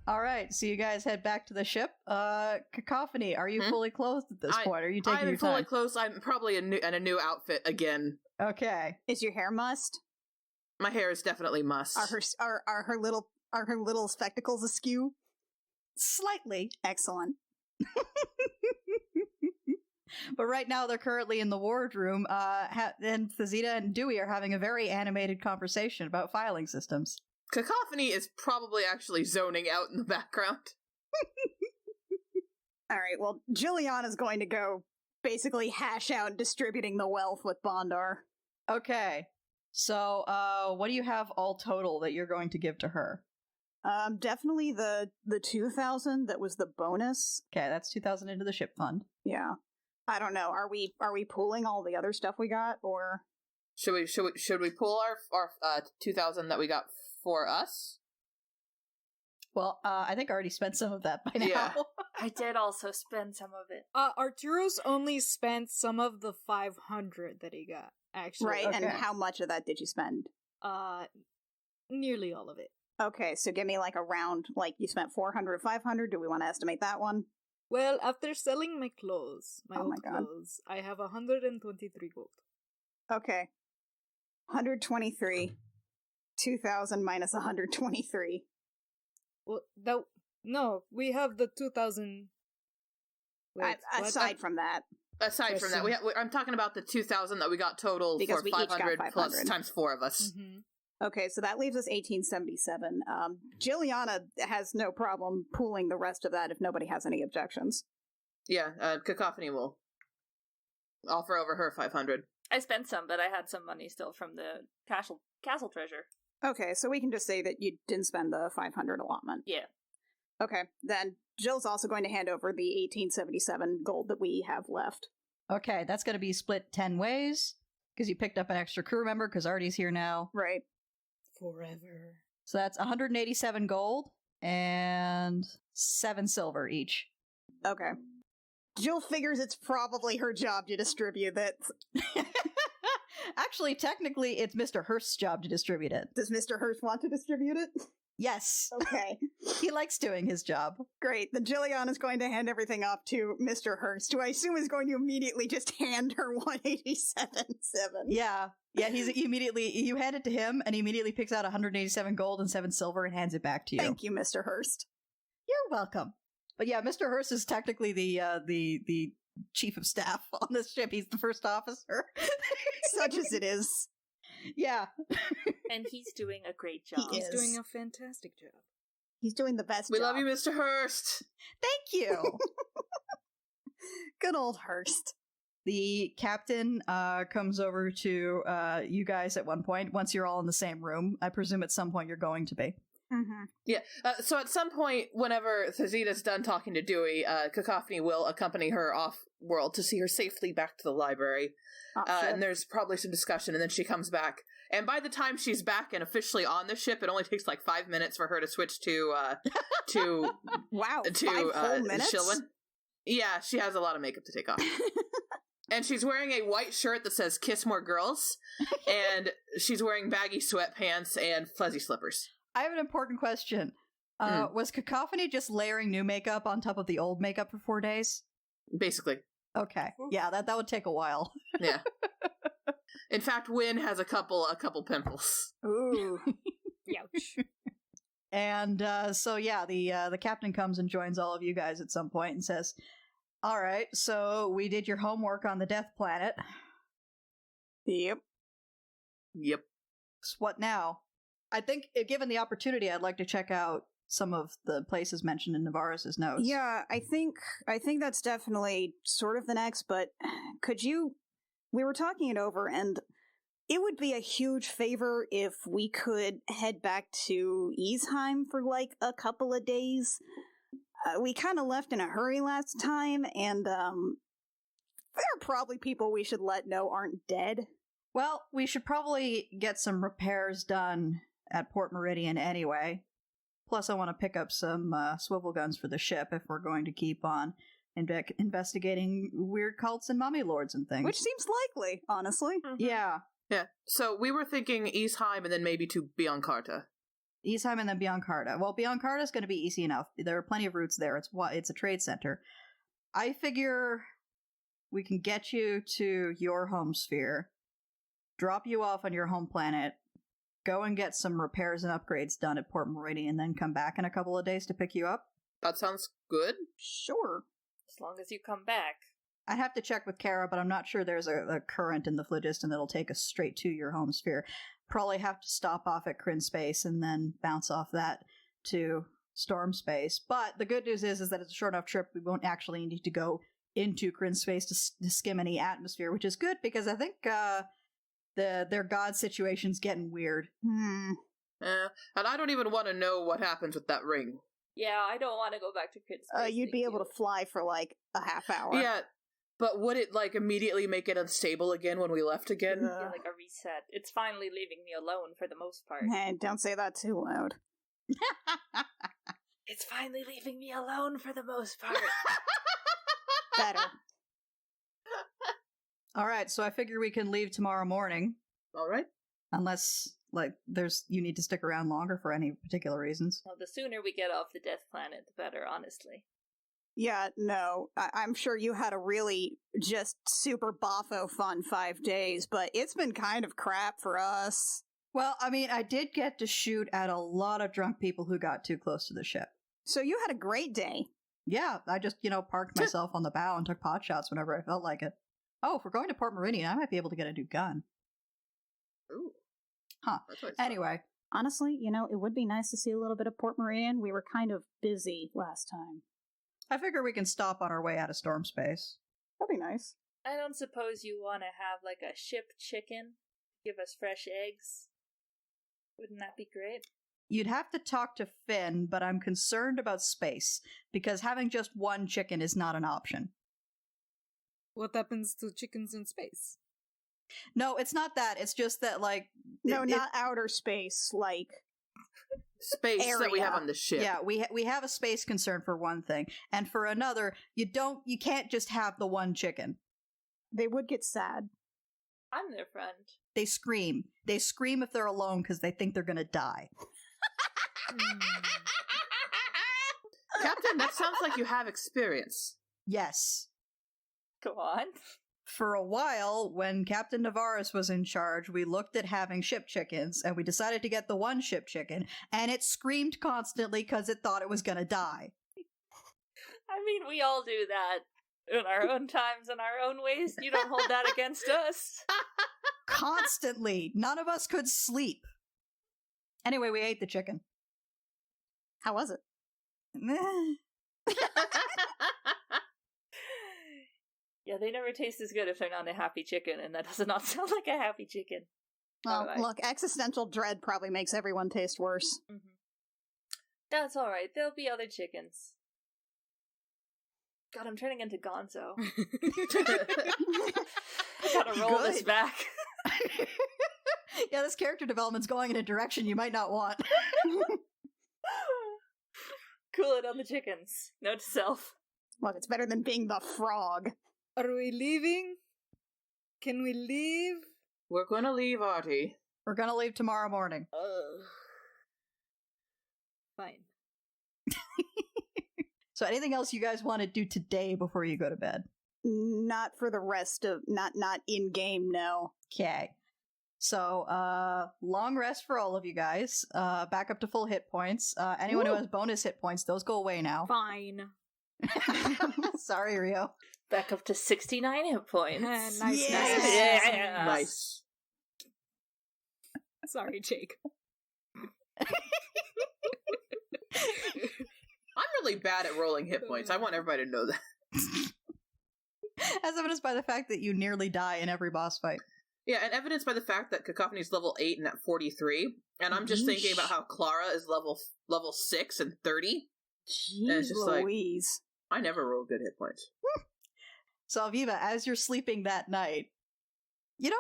All right, so you guys head back to the ship. Cacophony, are you fully clothed at this point? Are you taking your time? I'm fully clothed. I'm probably in a new outfit again. Okay. Is your hair mussed? My hair is definitely mussed. Are her little spectacles askew? Slightly. Excellent. But right now they're currently in the wardroom, and Thazita and Dewey are having a very animated conversation about filing systems. Cacophony is probably actually zoning out in the background. All right, well, Juliana's going to go basically hash out distributing the wealth with Bondar. Okay. So, what do you have all total that you're going to give to her? Definitely the 2,000 that was the bonus. Okay, that's 2,000 into the ship fund. Yeah. I don't know. Are we pooling all the other stuff we got, or should we pool our 2,000 that we got for us? Well, I think I already spent some of that by now. Yeah. I did also spend some of it. Arturo's only spent some of the 500 that he got, actually. right? Okay. And how much of that did you spend? Nearly all of it. Okay, so give me like a round, like you spent 400, 500. Do we want to estimate that one? Well, after selling my clothes, my Oh old my God. clothes, I have 123 gold. Okay. 123. 2,000 minus 123. Well, no, we have the 2,000. Aside from that. Aside from that, I'm talking about the 2,000 that we got total Because for we each got 500 plus 500. times 4 of us. Mm-hmm. Okay, so that leaves us 1877. Juliana has no problem pooling the rest of that if nobody has any objections. Yeah, Cacophony will offer over her 500. I spent some, but I had some money still from the castle treasure. Okay, so we can just say that you didn't spend the 500 allotment. Yeah. Okay, then Jill's also going to hand over the 1877 gold that we have left. Okay, that's going to be split 10 ways, because you picked up an extra crew member, because Artie's here now. Right. Forever. So that's 187 gold and 7 silver each. Okay. Jill figures it's probably her job to distribute it. Actually, technically, it's Mr. Hurst's job to distribute it. Does Mr. Hurst want to distribute it? Yes. Okay. He likes doing his job. Great. Then Jillian is going to hand everything off to Mr. Hurst, who I assume is going to immediately just hand her 187.7. Yeah. Yeah, you hand it to him, and he immediately picks out 187 gold and 7 silver and hands it back to you. Thank you, Mr. Hurst. You're welcome. But yeah, Mr. Hurst is technically the chief of staff on this ship. He's the first officer. Such as it is. Yeah. And he's doing a great job. He's doing a fantastic job. He's doing the best We job. love you, Mr. Hurst. Thank you. Good old Hurst. The captain comes over to you guys at one point, once you're all in the same room. I presume at some point you're going to be. Mm-hmm. Yeah, so at some point, whenever Thazita's done talking to Dewey, Cacophony will accompany her off-world to see her safely back to the library. And there's probably some discussion, and then she comes back. And by the time she's back and officially on the ship, it only takes like 5 minutes for her to switch to Wow, to 5 whole minutes? Shilwyn. Yeah, she has a lot of makeup to take off. And she's wearing a white shirt that says "Kiss More Girls," and she's wearing baggy sweatpants and fuzzy slippers. I have an important question. Was Cacophony just layering new makeup on top of the old makeup for 4 days? Basically. Okay. Yeah, that would take a while. Yeah. In fact, Wynn has a couple pimples. Ooh. Youch. And so yeah, the captain comes and joins all of you guys at some point and says, "All right, so we did your homework on the Death Planet. Yep. Yep. So what now? I think, if given the opportunity, I'd like to check out some of the places mentioned in Navarro's notes." Yeah, I think that's definitely sort of the next, but we were talking it over, and it would be a huge favor if we could head back to Aesheim for like a couple of days. We kind of left in a hurry last time, and there are probably people we should let know aren't dead. Well, we should probably get some repairs done at Port Meridian anyway. Plus, I want to pick up some swivel guns for the ship if we're going to keep on investigating weird cults and mummy lords and things. Which seems likely, honestly. Yeah. Yeah. So we were thinking Aesheim and then maybe to Biancarta. Aesheim and then Biancarta. Well, Biancarta is going to be easy enough. There are plenty of routes there. It's a trade center. I figure we can get you to your home sphere, drop you off on your home planet, go and get some repairs and upgrades done at Port Meridian, and then come back in a couple of days to pick you up. That sounds good. Sure. As long as you come back. I'd have to check with Kara, but I'm not sure there's a current in the phlogiston that'll take us straight to your home sphere. Probably have to stop off at Kryn Space and then bounce off that to Storm Space. But the good news is that it's a short enough trip, we won't actually need to go into Kryn Space to skim any atmosphere, which is good because I think their god situation's getting weird. And I don't even want to know what happens with that ring. Yeah, I don't want to go back to Kryn Space. You'd be able to fly for like a half hour. Yeah, but would it like immediately make it unstable again when we left again? Yeah, like a reset. It's finally leaving me alone for the most part. Hey, don't say that too loud. It's finally leaving me alone for the most part. Better. Alright, so I figure we can leave tomorrow morning. Alright. Unless, like, you need to stick around longer for any particular reasons. Well, the sooner we get off the Death Planet, the better, honestly. Yeah, no, I'm sure you had a really just super boffo fun 5 days, but it's been kind of crap for us. Well, I mean, I did get to shoot at a lot of drunk people who got too close to the ship. So you had a great day. Yeah, I just, parked myself on the bow and took pot shots whenever I felt like it. Oh, if we're going to Port Meridian, I might be able to get a new gun. Ooh. Huh. Anyway. Honestly, it would be nice to see a little bit of Port Meridian. We were kind of busy last time. I figure we can stop on our way out of Storm Space. That'd be nice. I don't suppose you want to have, like, a ship chicken? Give us fresh eggs? Wouldn't that be great? You'd have to talk to Finn, but I'm concerned about space, because having just one chicken is not an option. What happens to chickens in space? No, it's not that. It's just that, like... No, not outer space, like... Space area. that we have on the ship. Yeah, we have a space concern for one thing, and for another, you can't just have the one chicken. They would get sad. I'm their friend. They scream. They scream if they're alone because they think they're gonna die. Captain, that sounds like you have experience. Yes. Go on. For a while, when Captain Navarus was in charge, we looked at having ship chickens, and we decided to get the one ship chicken, and it screamed constantly because it thought it was gonna die. I mean, we all do that in our own times and our own ways. You don't hold that against us. Constantly. None of us could sleep. Anyway, we ate the chicken. How was it? Yeah, they never taste as good if they're not a happy chicken, and that does not sound like a happy chicken. Well, Alright. look, existential dread probably makes everyone taste worse. Mm-hmm. That's alright, there'll be other chickens. God, I'm turning into Gonzo. I gotta roll this back. Yeah, this character development's going in a direction you might not want. Cool it on the chickens. Note to self. Look, it's better than being the frog. Are we leaving? Can we leave? We're gonna leave, Artie. We're gonna leave tomorrow morning. Fine. So anything else you guys want to do today before you go to bed? Not for the rest of... Not in-game, no. Okay. So, long rest for all of you guys. Back up to full hit points. Anyone who has bonus hit points, those go away now. Fine. Sorry, Rio. Back up to 69 hit points. Nice, Yes! nice. Yeah. Nice. Sorry, Jake. I'm really bad at rolling hit points. I want everybody to know that. As evidenced by the fact that you nearly die in every boss fight. Yeah, and evidenced by the fact that Cacophony's level 8 and at 43, and I'm just thinking about how Clara is level 6 and 30. Jeez it's just Louise. I never roll good hit points. So, Aviva, as you're sleeping that night, do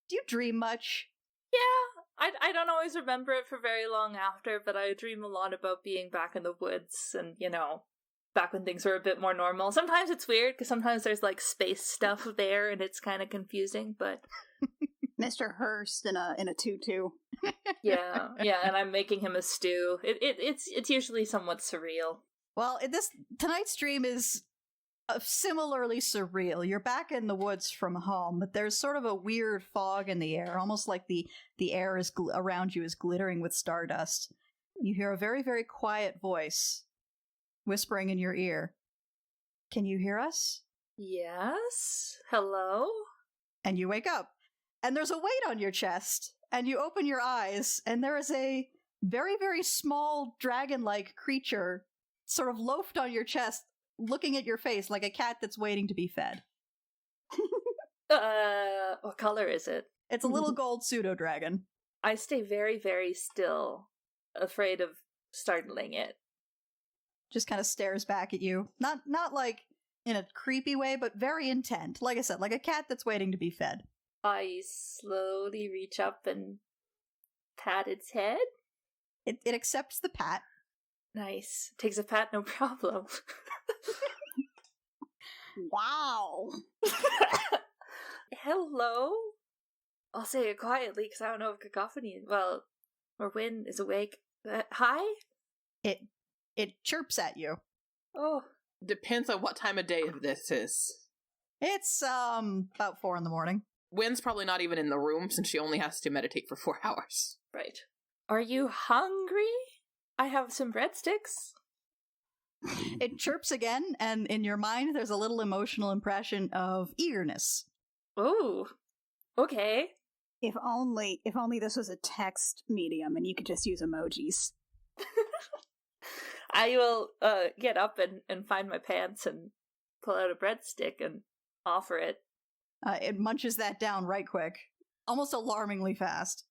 you dream much? Yeah, I don't always remember it for very long after, but I dream a lot about being back in the woods and, back when things were a bit more normal. Sometimes it's weird, because sometimes there's, like, space stuff there, and it's kind of confusing, but Mr. Hurst in a tutu. Yeah, and I'm making him a stew. It's usually somewhat surreal. Well, tonight's stream is similarly surreal. You're back in the woods from home, but there's sort of a weird fog in the air, almost like the air is around you is glittering with stardust. You hear a very, very quiet voice whispering in your ear. Can you hear us? Yes? Hello? And you wake up, and there's a weight on your chest, and you open your eyes, and there is a very, very small dragon-like creature sort of loafed on your chest, looking at your face like a cat that's waiting to be fed. What color is it? It's a little gold pseudo-dragon. I stay very, very still, afraid of startling it. Just kind of stares back at you. Not like in a creepy way, but very intent. Like I said, like a cat that's waiting to be fed. I slowly reach up and pat its head. It accepts the pat. Nice. Takes a pat, no problem. Wow. Hello? I'll say it quietly because I don't know if Cacophony, or Wynn is awake. Hi? It chirps at you. Oh. Depends on what time of day this is. It's about 4 a.m. Wynn's probably not even in the room since she only has to meditate for 4 hours. Right. Are you hungry? I have some breadsticks. It chirps again, and in your mind there's a little emotional impression of eagerness. Oh. Okay. If only this was a text medium and you could just use emojis. I will get up and find my pants and pull out a breadstick and offer it. It munches that down right quick. Almost alarmingly fast.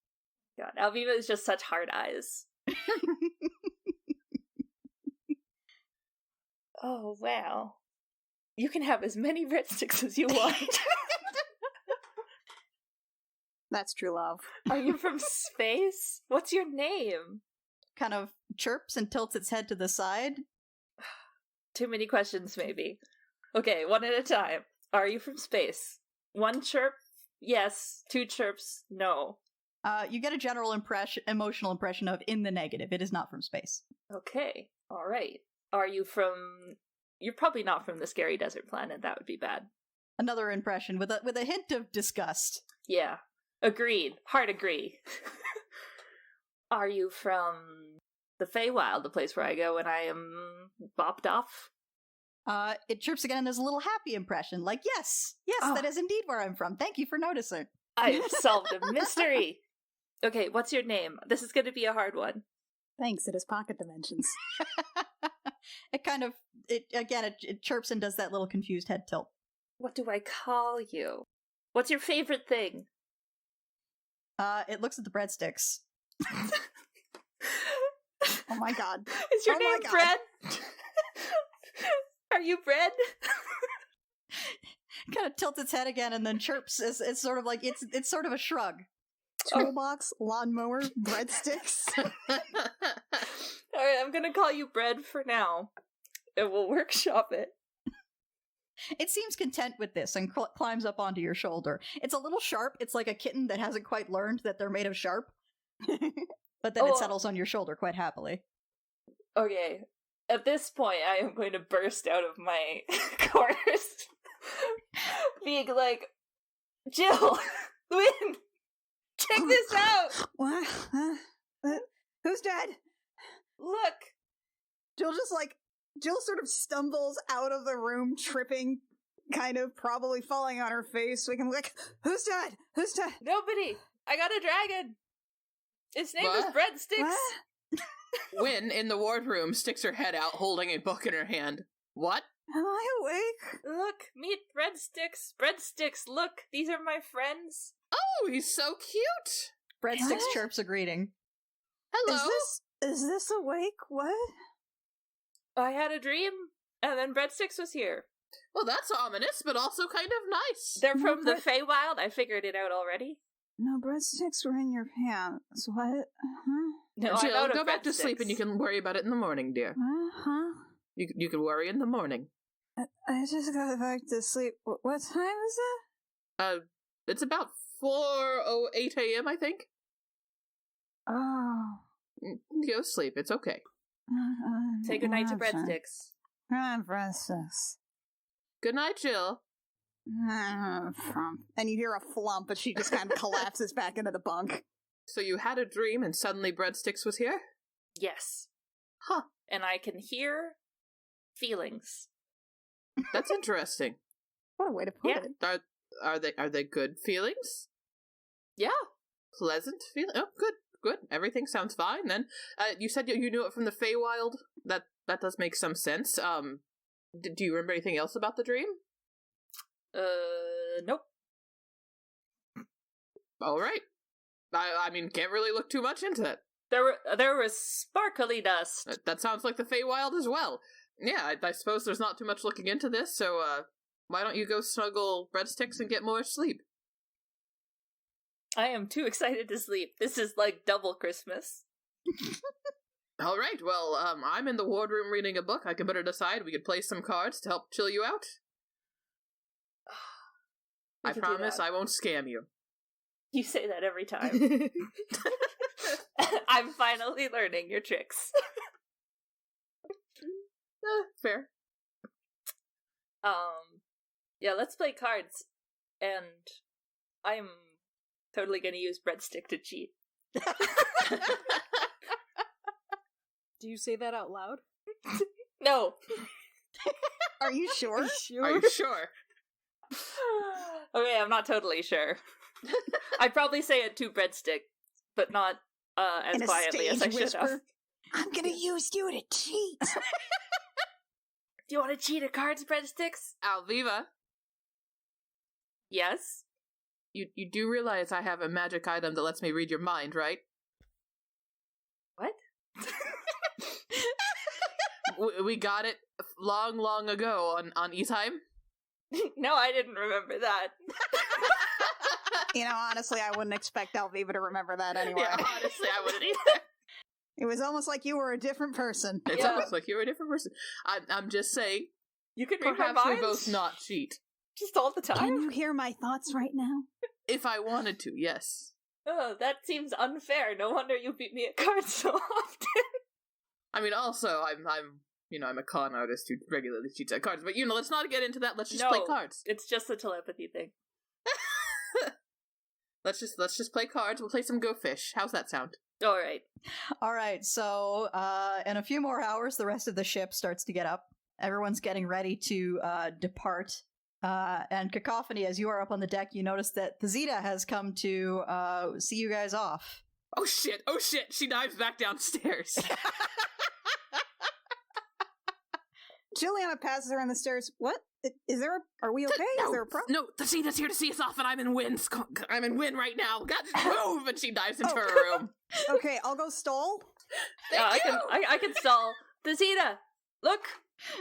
God, Alviva is just such hard eyes. Oh, wow. You can have as many breadsticks as you want. That's true love. Are you from space? What's your name? Kind of chirps and tilts its head to the side. Too many questions, maybe. Okay, one at a time. Are you from space? 1 chirp, yes. 2 chirps, no. You get a general emotional impression of in the negative. It is not from space. Okay, alright. Are you from... You're probably not from the scary desert planet. That would be bad. Another impression with a hint of disgust. Yeah. Agreed. Hard agree. Are you from the Feywild, the place where I go when I am bopped off? It chirps again and there's a little happy impression. Like, yes, Oh. that is indeed where I'm from. Thank you for noticing. I've solved a mystery! Okay, what's your name? This is going to be a hard one. Thanks, it is pocket dimensions. It chirps and does that little confused head tilt. What do I call you? What's your favorite thing? It looks at the breadsticks. Oh my god. Is your Oh my name God. Bread? Are you Bread? Kind of tilts its head again and then chirps. It's sort of like it's sort of a shrug. Toolbox, lawnmower, breadsticks. Alright, I'm gonna call you Bread for now. And we'll workshop it. It seems content with this and climbs up onto your shoulder. It's a little sharp. It's like a kitten that hasn't quite learned that they're made of sharp. But then it settles on your shoulder quite happily. Okay. At this point, I am going to burst out of my quarters. Being like, Jill! Wynn! Check this out! What? Huh? Who's dead? Look! Jill sort of stumbles out of the room, tripping, kind of probably falling on her face. We can like, who's dead? Who's dead? Nobody! I got a dragon! Its name What? is Breadsticks! What? Wynn, in the wardroom, sticks her head out, holding a book in her hand. What? Am I awake? Look, meet Breadsticks! Breadsticks, look! These are my friends! Oh, he's so cute! Breadsticks What? chirps a greeting. Hello? Is this awake? What? I had a dream, and then Breadsticks was here. Well, that's ominous, but also kind of nice. They're No, from the but- Feywild. I figured it out already. No, breadsticks were in your pants. What? Huh? No, I'm Jill, out of go back to sleep breadsticks. and you can worry about it in the morning, dear. Huh? You can worry in the morning. I just got back to sleep. What time is it? It's about 4:08 a.m., I think. Oh. Go sleep. It's okay. Say goodnight to breadsticks. Breadsticks. Good night, Jill. And you hear a flump, but she just kind of collapses back into the bunk. So you had a dream and suddenly breadsticks was here? Yes. Huh. And I can hear feelings. That's interesting. What a way to put Yeah. it. Are they good feelings? Yeah. Pleasant feeling? Oh, good. Everything sounds fine then. You said you knew it from the Feywild. That does make some sense. Do you remember anything else about the dream? Nope. All right. I mean, can't really look too much into it. There was sparkly dust. That sounds like the Feywild as well. Yeah, I suppose there's not too much looking into this, so, why don't you go snuggle breadsticks and get more sleep? I am too excited to sleep. This is like double Christmas. All right, well, I'm in the wardroom reading a book. I can put it aside. We could play some cards to help chill you out. I promise I won't scam you. You say that every time. I'm finally learning your tricks. Fair. Yeah, let's play cards. And I'm totally gonna use breadstick to cheat. Do you say that out loud? No. Are you sure? Are you sure? Okay, I'm not totally sure. I'd probably say it to breadstick, but not as In a quietly as I stage should have. whisper. I'm gonna use you to cheat. Do you want to cheat at cards, breadsticks? Alviva, Yes. you do realize I have a magic item that lets me read your mind, right? What? We got it long ago on Aesheim. No, I didn't remember that. You know, honestly, I wouldn't expect Alviva to remember that anyway. Yeah, honestly, I wouldn't either. It was almost like you were a different person. It's Yeah. almost like you're a different person. I'm just saying, You can read my perhaps we mind both not cheat. just all the Can time. you hear my thoughts right now? If I wanted to, yes. Oh, that seems unfair. No wonder you beat me at cards so often. I mean, also, I'm a con artist who regularly cheats at cards, but let's not get into that. Let's just play cards. It's just a telepathy thing. Let's just play cards. We'll play some Go Fish. How's that sound? All right, so in a few more hours, the rest of the ship starts to get up. Everyone's getting ready to depart. And Cacophony, as you are up on the deck, you notice that Thazita has come to see you guys off. Oh shit! She dives back downstairs. Juliana passes her on the stairs. What? Is there are we okay? Is there a problem? No, Thazita's here to see us off, and I'm in Win. I'm in Win right now. God, move! And she dives into her room. Okay, I'll go stall. I can stall. Thazita, look!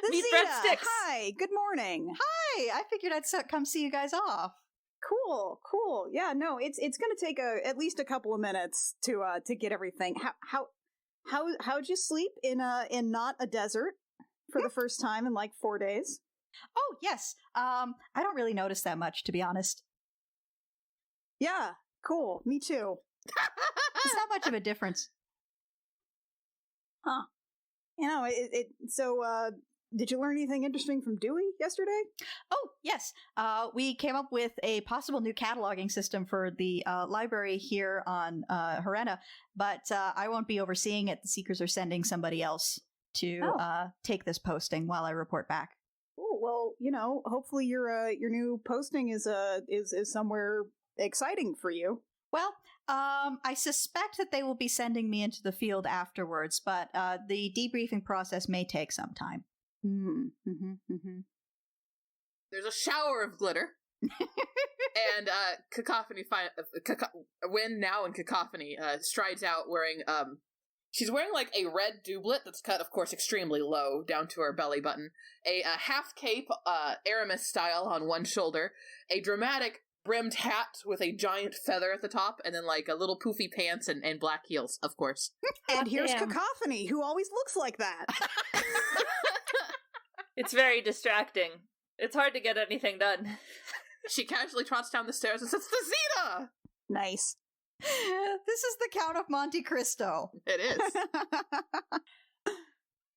Meet Zeta, breadsticks! hi, good morning. Hi, I figured I'd come see you guys off. Cool. Yeah, no, it's going to take at least a couple of minutes to get everything. How'd you sleep in not a desert for the first time in like 4 days? Oh, yes. I don't really notice that much, to be honest. Yeah, cool. Me too. It's not much of a difference. Huh. You know, so, did you learn anything interesting from Dewey yesterday? Oh, yes. We came up with a possible new cataloging system for the library here on Harena, but I won't be overseeing it. The Seekers are sending somebody else to take this posting while I report back. Oh, well, hopefully your new posting is somewhere exciting for you. Well, I suspect that they will be sending me into the field afterwards, but the debriefing process may take some time. There's a shower of glitter. And Cacophony Win now in Cacophony strides out wearing she's wearing like a red doublet that's cut, of course, extremely low down to her belly button, a half cape Aramis style on one shoulder, a dramatic brimmed hat with a giant feather at the top, and then like a little poofy pants and black heels, of course. And here's Damn. Cacophony, who always looks like that. It's very distracting. It's hard to get anything done. She casually trots down the stairs and says, Thesita! Nice. This is the Count of Monte Cristo. It is.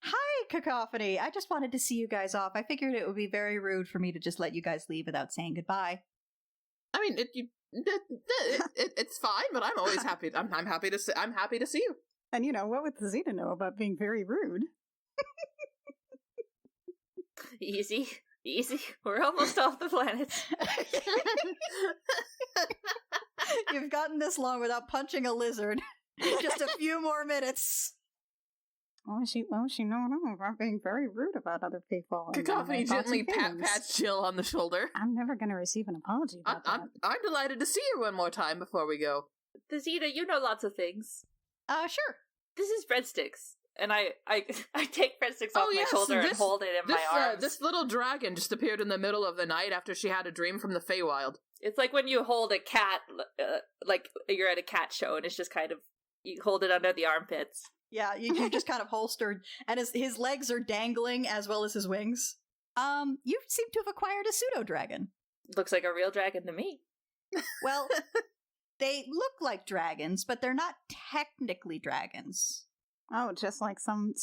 Hi, Cacophony. I just wanted to see you guys off. I figured it would be very rude for me to just let you guys leave without saying goodbye. I mean, it's fine, but I'm always happy. I'm happy to see you. And what would Zeta know about being very rude? Easy. We're almost off the planet. You've gotten this long without punching a lizard. Just a few more minutes. Why would she know about being very rude about other people? Cacophony gently pats Jill on the shoulder. I'm never going to receive an apology about that. I'm delighted to see you one more time before we go. Thesita, you know lots of things. Sure. This is breadsticks. And I take breadsticks off my shoulder and hold it in my arms. This little dragon just appeared in the middle of the night after she had a dream from the Feywild. It's like when you hold a cat, like you're at a cat show, and it's just kind of, you hold it under the armpits. Yeah, you just kind of holstered, and his legs are dangling as well as his wings. You seem to have acquired a pseudo-dragon. Looks like a real dragon to me. Well, they look like dragons, but they're not technically dragons. Oh, just like some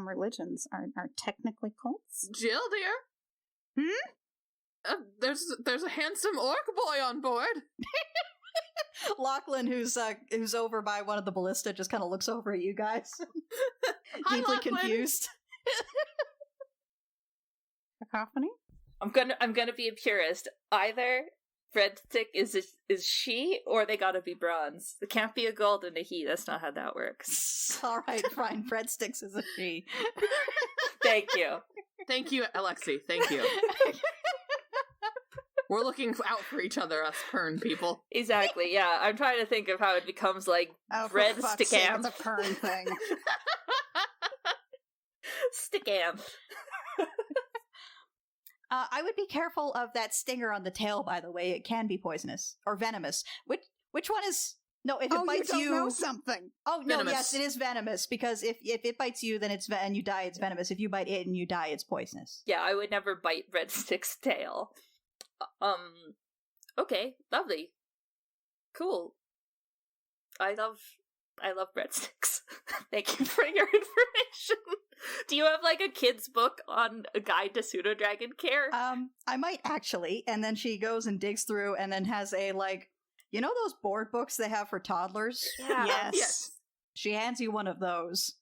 religions are technically cults. Jill, dear? There's a handsome orc boy on board. Lachlan, who's over by one of the ballista, just kind of looks over at you guys, deeply confused. Cacophony? I'm gonna be a purist. Either breadstick is she, or they gotta be bronze. There can't be a gold and a he. That's not how that works. All right, fine. Breadsticks is a she. Thank you. Thank you, Alexi. Thank you. We're looking out for each other, us Pern people. Exactly, yeah. I'm trying to think of how it becomes like breadstickam. The Pern thing. Stickam. I would be careful of that stinger on the tail, by the way. It can be poisonous. Or venomous. Which one is... No, if it bites you... know something. Oh, no, venomous. Yes, it is venomous. Because if it bites you, then and you die, it's venomous. If you bite it and you die, it's poisonous. Yeah, I would never bite Breadstick's tail. Okay, lovely. Cool. I love breadsticks. Thank you for your information. Do you have like a kid's book on a guide to pseudo-dragon care? I might actually. And then she goes and digs through and then has a those board books they have for toddlers? Yeah. Yes. She hands you one of those.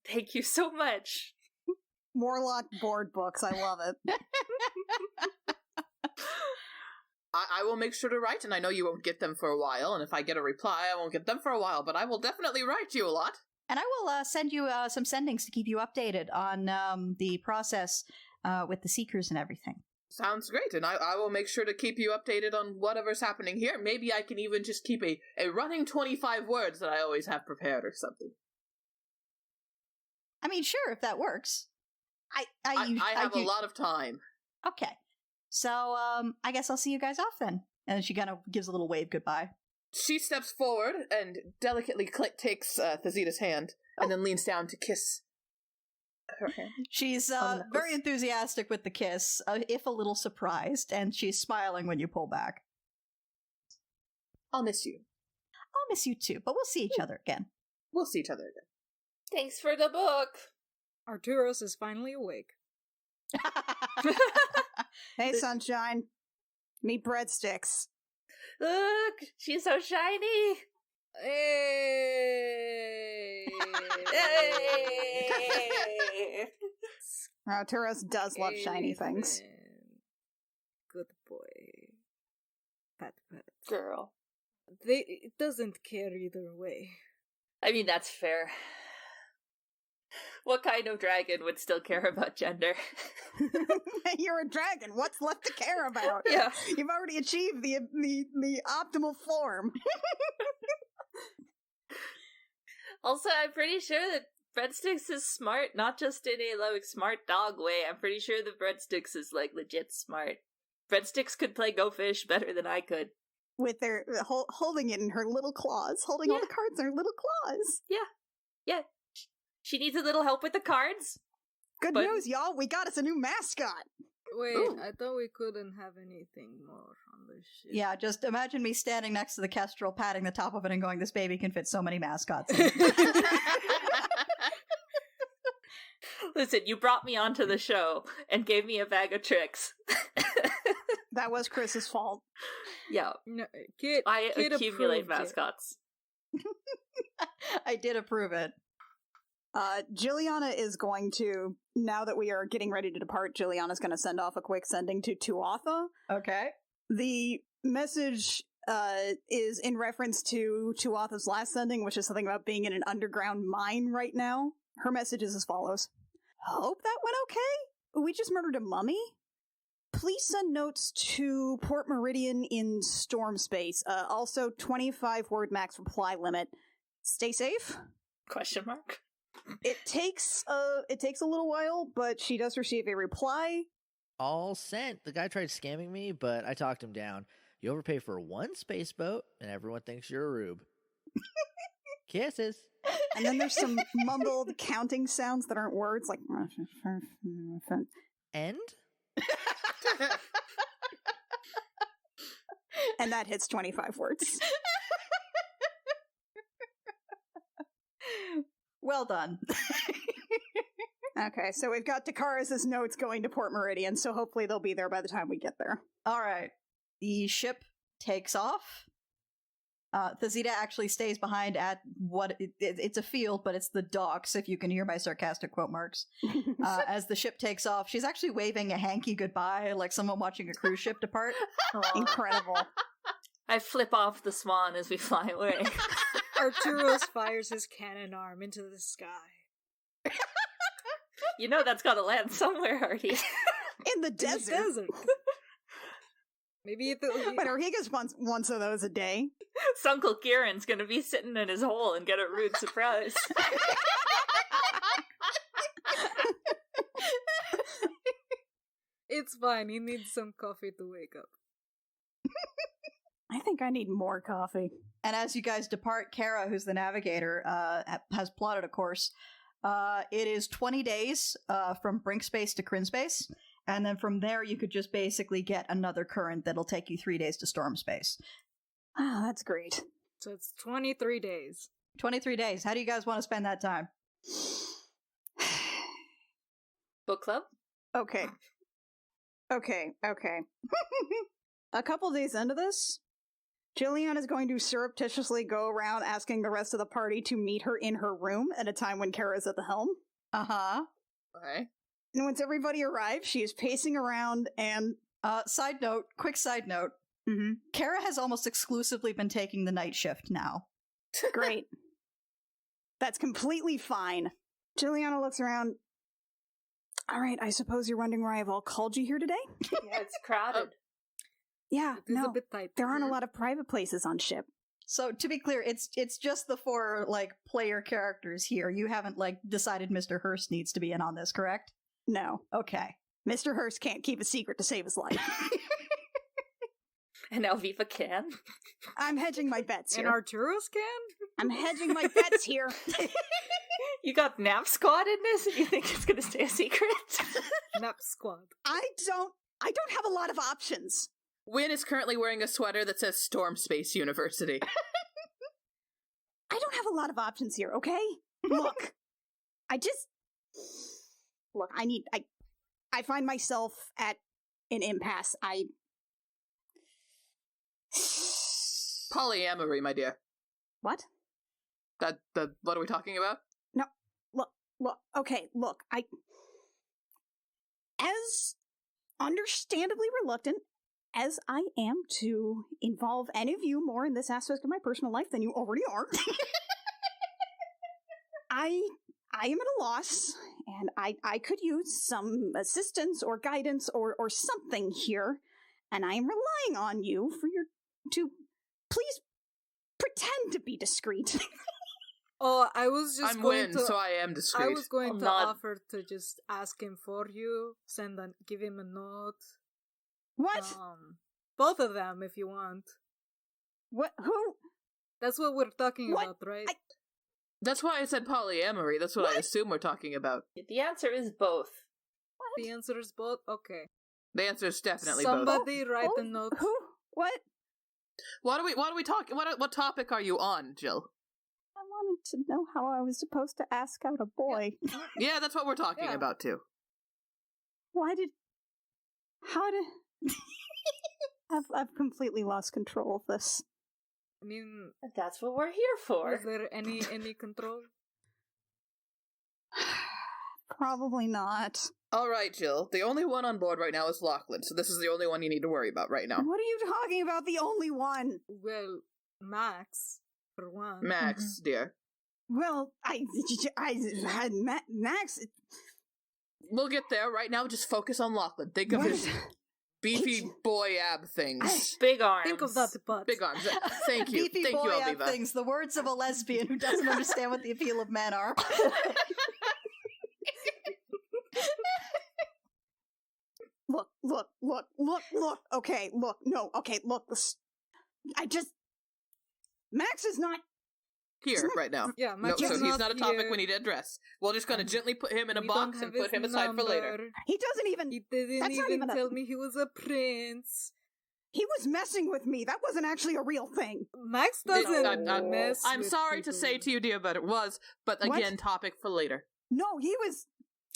Thank you so much. Warlock board books. I love it. I will make sure to write, and I know you won't get them for a while, and if I get a reply, I won't get them for a while, but I will definitely write you a lot. And I will send you some sendings to keep you updated on the process with the Seekers and everything. Sounds great, and I will make sure to keep you updated on whatever's happening here. Maybe I can even just keep a running 25 words that I always have prepared or something. I mean, sure, if that works. I have a lot of time. Okay. So, I guess I'll see you guys off then. And then she kind of gives a little wave goodbye. She steps forward and delicately takes Thesita's hand and then leans down to kiss her hand. She's very enthusiastic with the kiss, if a little surprised, and she's smiling when you pull back. I'll miss you. I'll miss you too, but we'll see each other again. We'll see each other again. Thanks for the book. Arturos is finally awake. Hey, sunshine. Meet breadsticks. Look, she's so shiny. Hey. Hey. Arturos does love shiny things. Good boy. Pat. Girl. It doesn't care either way. I mean, that's fair. What kind of dragon would still care about gender? You're a dragon. What's left to care about? Yeah. You've already achieved the optimal form. Also, I'm pretty sure that Breadsticks is smart, not just in a smart dog way. I'm pretty sure that Breadsticks is legit smart. Breadsticks could play Go Fish better than I could. With their holding it in her little claws, holding all the cards in her little claws. Yeah. She needs a little help with the cards. Good news, y'all. We got us a new mascot. Wait, Ooh. I thought we couldn't have anything more on this ship. Yeah, just imagine me standing next to the Kestrel, patting the top of it and going, this baby can fit so many mascots in it." Listen, you brought me onto the show and gave me a bag of tricks. That was Chris's fault. Yeah, No, I kid accumulate approved it. mascots. I did approve it. Juliana is going to, now that we are getting ready to depart, Juliana's going to send off a quick sending to Tuatha. Okay. The message is in reference to Tuatha's last sending, which is something about being in an underground mine right now. Her message is as follows. Hope that went okay? We just murdered a mummy? Please send notes to Port Meridian in storm space. Also, 25-word max reply limit. Stay safe. Question mark? It takes a little while, but she does receive a reply. All sent. The guy tried scamming me, but I talked him down. You overpay for one space boat, and everyone thinks you're a rube. Kisses. And then there's some mumbled counting sounds that aren't words, like... End? And that hits 25 words. Well done. Okay, so we've got Dakara's notes going to Port Meridian, so hopefully they'll be there by the time we get there. All right. The ship takes off. Thazita actually stays behind at what it's a field, but it's the docks, if you can hear my sarcastic quote marks. As the ship takes off, she's actually waving a hanky goodbye, like someone watching a cruise ship depart. Incredible. I flip off the swan as we fly away. Arturos fires his cannon arm into the sky. You know that's gotta land somewhere, Artie. In the desert. In the desert. Maybe But Orhigas wants of those a day. Uncle Kieran's gonna be sitting in his hole and get a rude surprise. It's fine, he needs some coffee to wake up. I think I need more coffee. And as you guys depart, Kara, who's the navigator, has plotted a course. It is 20 days from Brink Space to Kryn Space. And then from there, you could just basically get another current that'll take you 3 days to Storm Space. Ah, that's great. So it's 23 days. 23 days. How do you guys want to spend that time? Book club? Okay. A couple days into this, Jillian is going to surreptitiously go around asking the rest of the party to meet her in her room at a time when Kara's at the helm. Uh-huh. Okay. And once everybody arrives, she is pacing around and... Quick side note. Mm-hmm. Kara has almost exclusively been taking the night shift now. Great. That's completely fine. Juliana looks around. All right, I suppose you're wondering why I've all called you here today? Yeah, it's crowded. Yeah, It is no, a bit tight. there aren't a lot of private places on ship. So to be clear, it's just the 4 player characters here. You haven't decided Mr. Hurst needs to be in on this, correct? No. Okay. Mr. Hurst can't keep a secret to save his life. And Alviva can. I'm hedging my bets And here. Arturos can? I'm hedging my bets here. You got Nap Squad in this and you think it's gonna stay a secret? Nap squad. I don't have a lot of options. Wynn is currently wearing a sweater that says Storm Space University. I don't have a lot of options here, okay? Look. I find myself at an impasse. Polyamory, my dear. What? What are we talking about? No, look, as understandably reluctant as I am to involve any of you more in this aspect of my personal life than you already are, I am at a loss, and I could use some assistance or guidance or something here, and I am relying on you to please pretend to be discreet. Oh, I was just I'm going Wynn, to... so I am discreet. I was going to not. offer to just ask him for you, give him a note. What? Both of them, if you want. What? Who? That's what we're talking What? about, right? That's why I said polyamory. That's what I assume we're talking about. The answer is both. The answer is both? Okay. The answer is definitely both. Somebody write a note. Who? What? What are we talking? What topic are you on, Jill? I wanted to know how I was supposed to ask out a boy. Yeah, that's what we're talking about too. I've completely lost control of this. I mean, That's what we're here for. is there any control? Probably not. All right, Jill. The only one on board right now is Lachlan, so this is the only one you need to worry about right now. What are you talking about? The only one? Well, Max, for one. Max, dear. Well, I had Max. We'll get there. Right now, just focus on Lachlan. Think of his beefy boy ab things. Big arms. Think of that butt. Big arms. Thank you. Beefy Thank boy you, ab Alviva. things. The words of a lesbian who doesn't understand what the appeal of men are. Look. Okay, look. No, okay, look. Max is not. Here, right now. Yeah, No, Max so is he's not a topic here. we need to address. We're just gonna gently put him in a We box don't and have put his him aside for later. number. He doesn't even. He didn't That's not even even a- tell me he was a prince. He was messing with me. That wasn't actually a real thing. Max doesn't mess I'm with sorry to people. say to you, dear, but it was. But What? again, topic for later. No, he was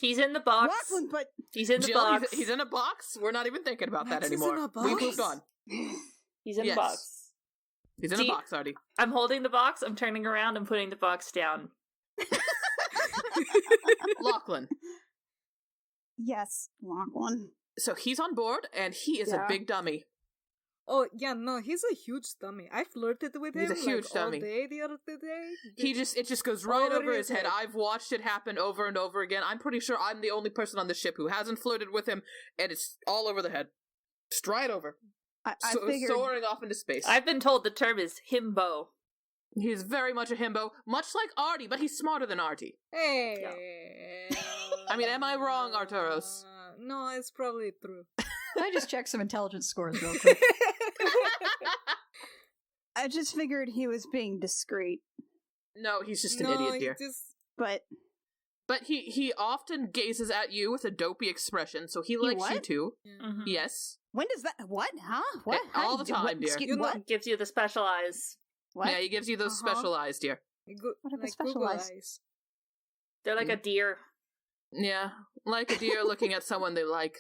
He's in the box. Lachlan, but He's in the Jill, box. he's in a box. We're not even thinking about Max that is in anymore. a box? We moved on. He's in Yes. the box. He's in Do a you- box, Artie. I'm holding the box. I'm turning around and putting the box down. Lachlan. yes, Lachlan. So he's on board, and he is a Yeah. big dummy. Oh, yeah, no, he's a huge dummy. I flirted with He's him a huge all dummy. day the other day. It just goes right Over over his his head. head. I've watched it happen over and over again. I'm pretty sure I'm the only person on the ship who hasn't flirted with him, and it's all over the head. Just right over. I So, figured. soaring off into space. I've been told the term is himbo. He's very much a himbo, much like Artie, but he's smarter than Artie. Hey. I mean, am I wrong, Arturos? No, it's probably true. Can I just check some intelligence scores real quick? I just figured he was being discreet, No, he's just an no, idiot, he dear. just but But he often gazes at you with a dopey expression, so he likes you what? too. Mhm. Yes. when does that? What? Huh? What? all How the do- time, what? dear. Excuse- You know- what? Gives you the special eyes. What? Yeah, he gives you those Uh-huh. special eyes, dear. What are the like special Google eyes? eyes. They're like a deer. Yeah, like a deer looking at someone they like.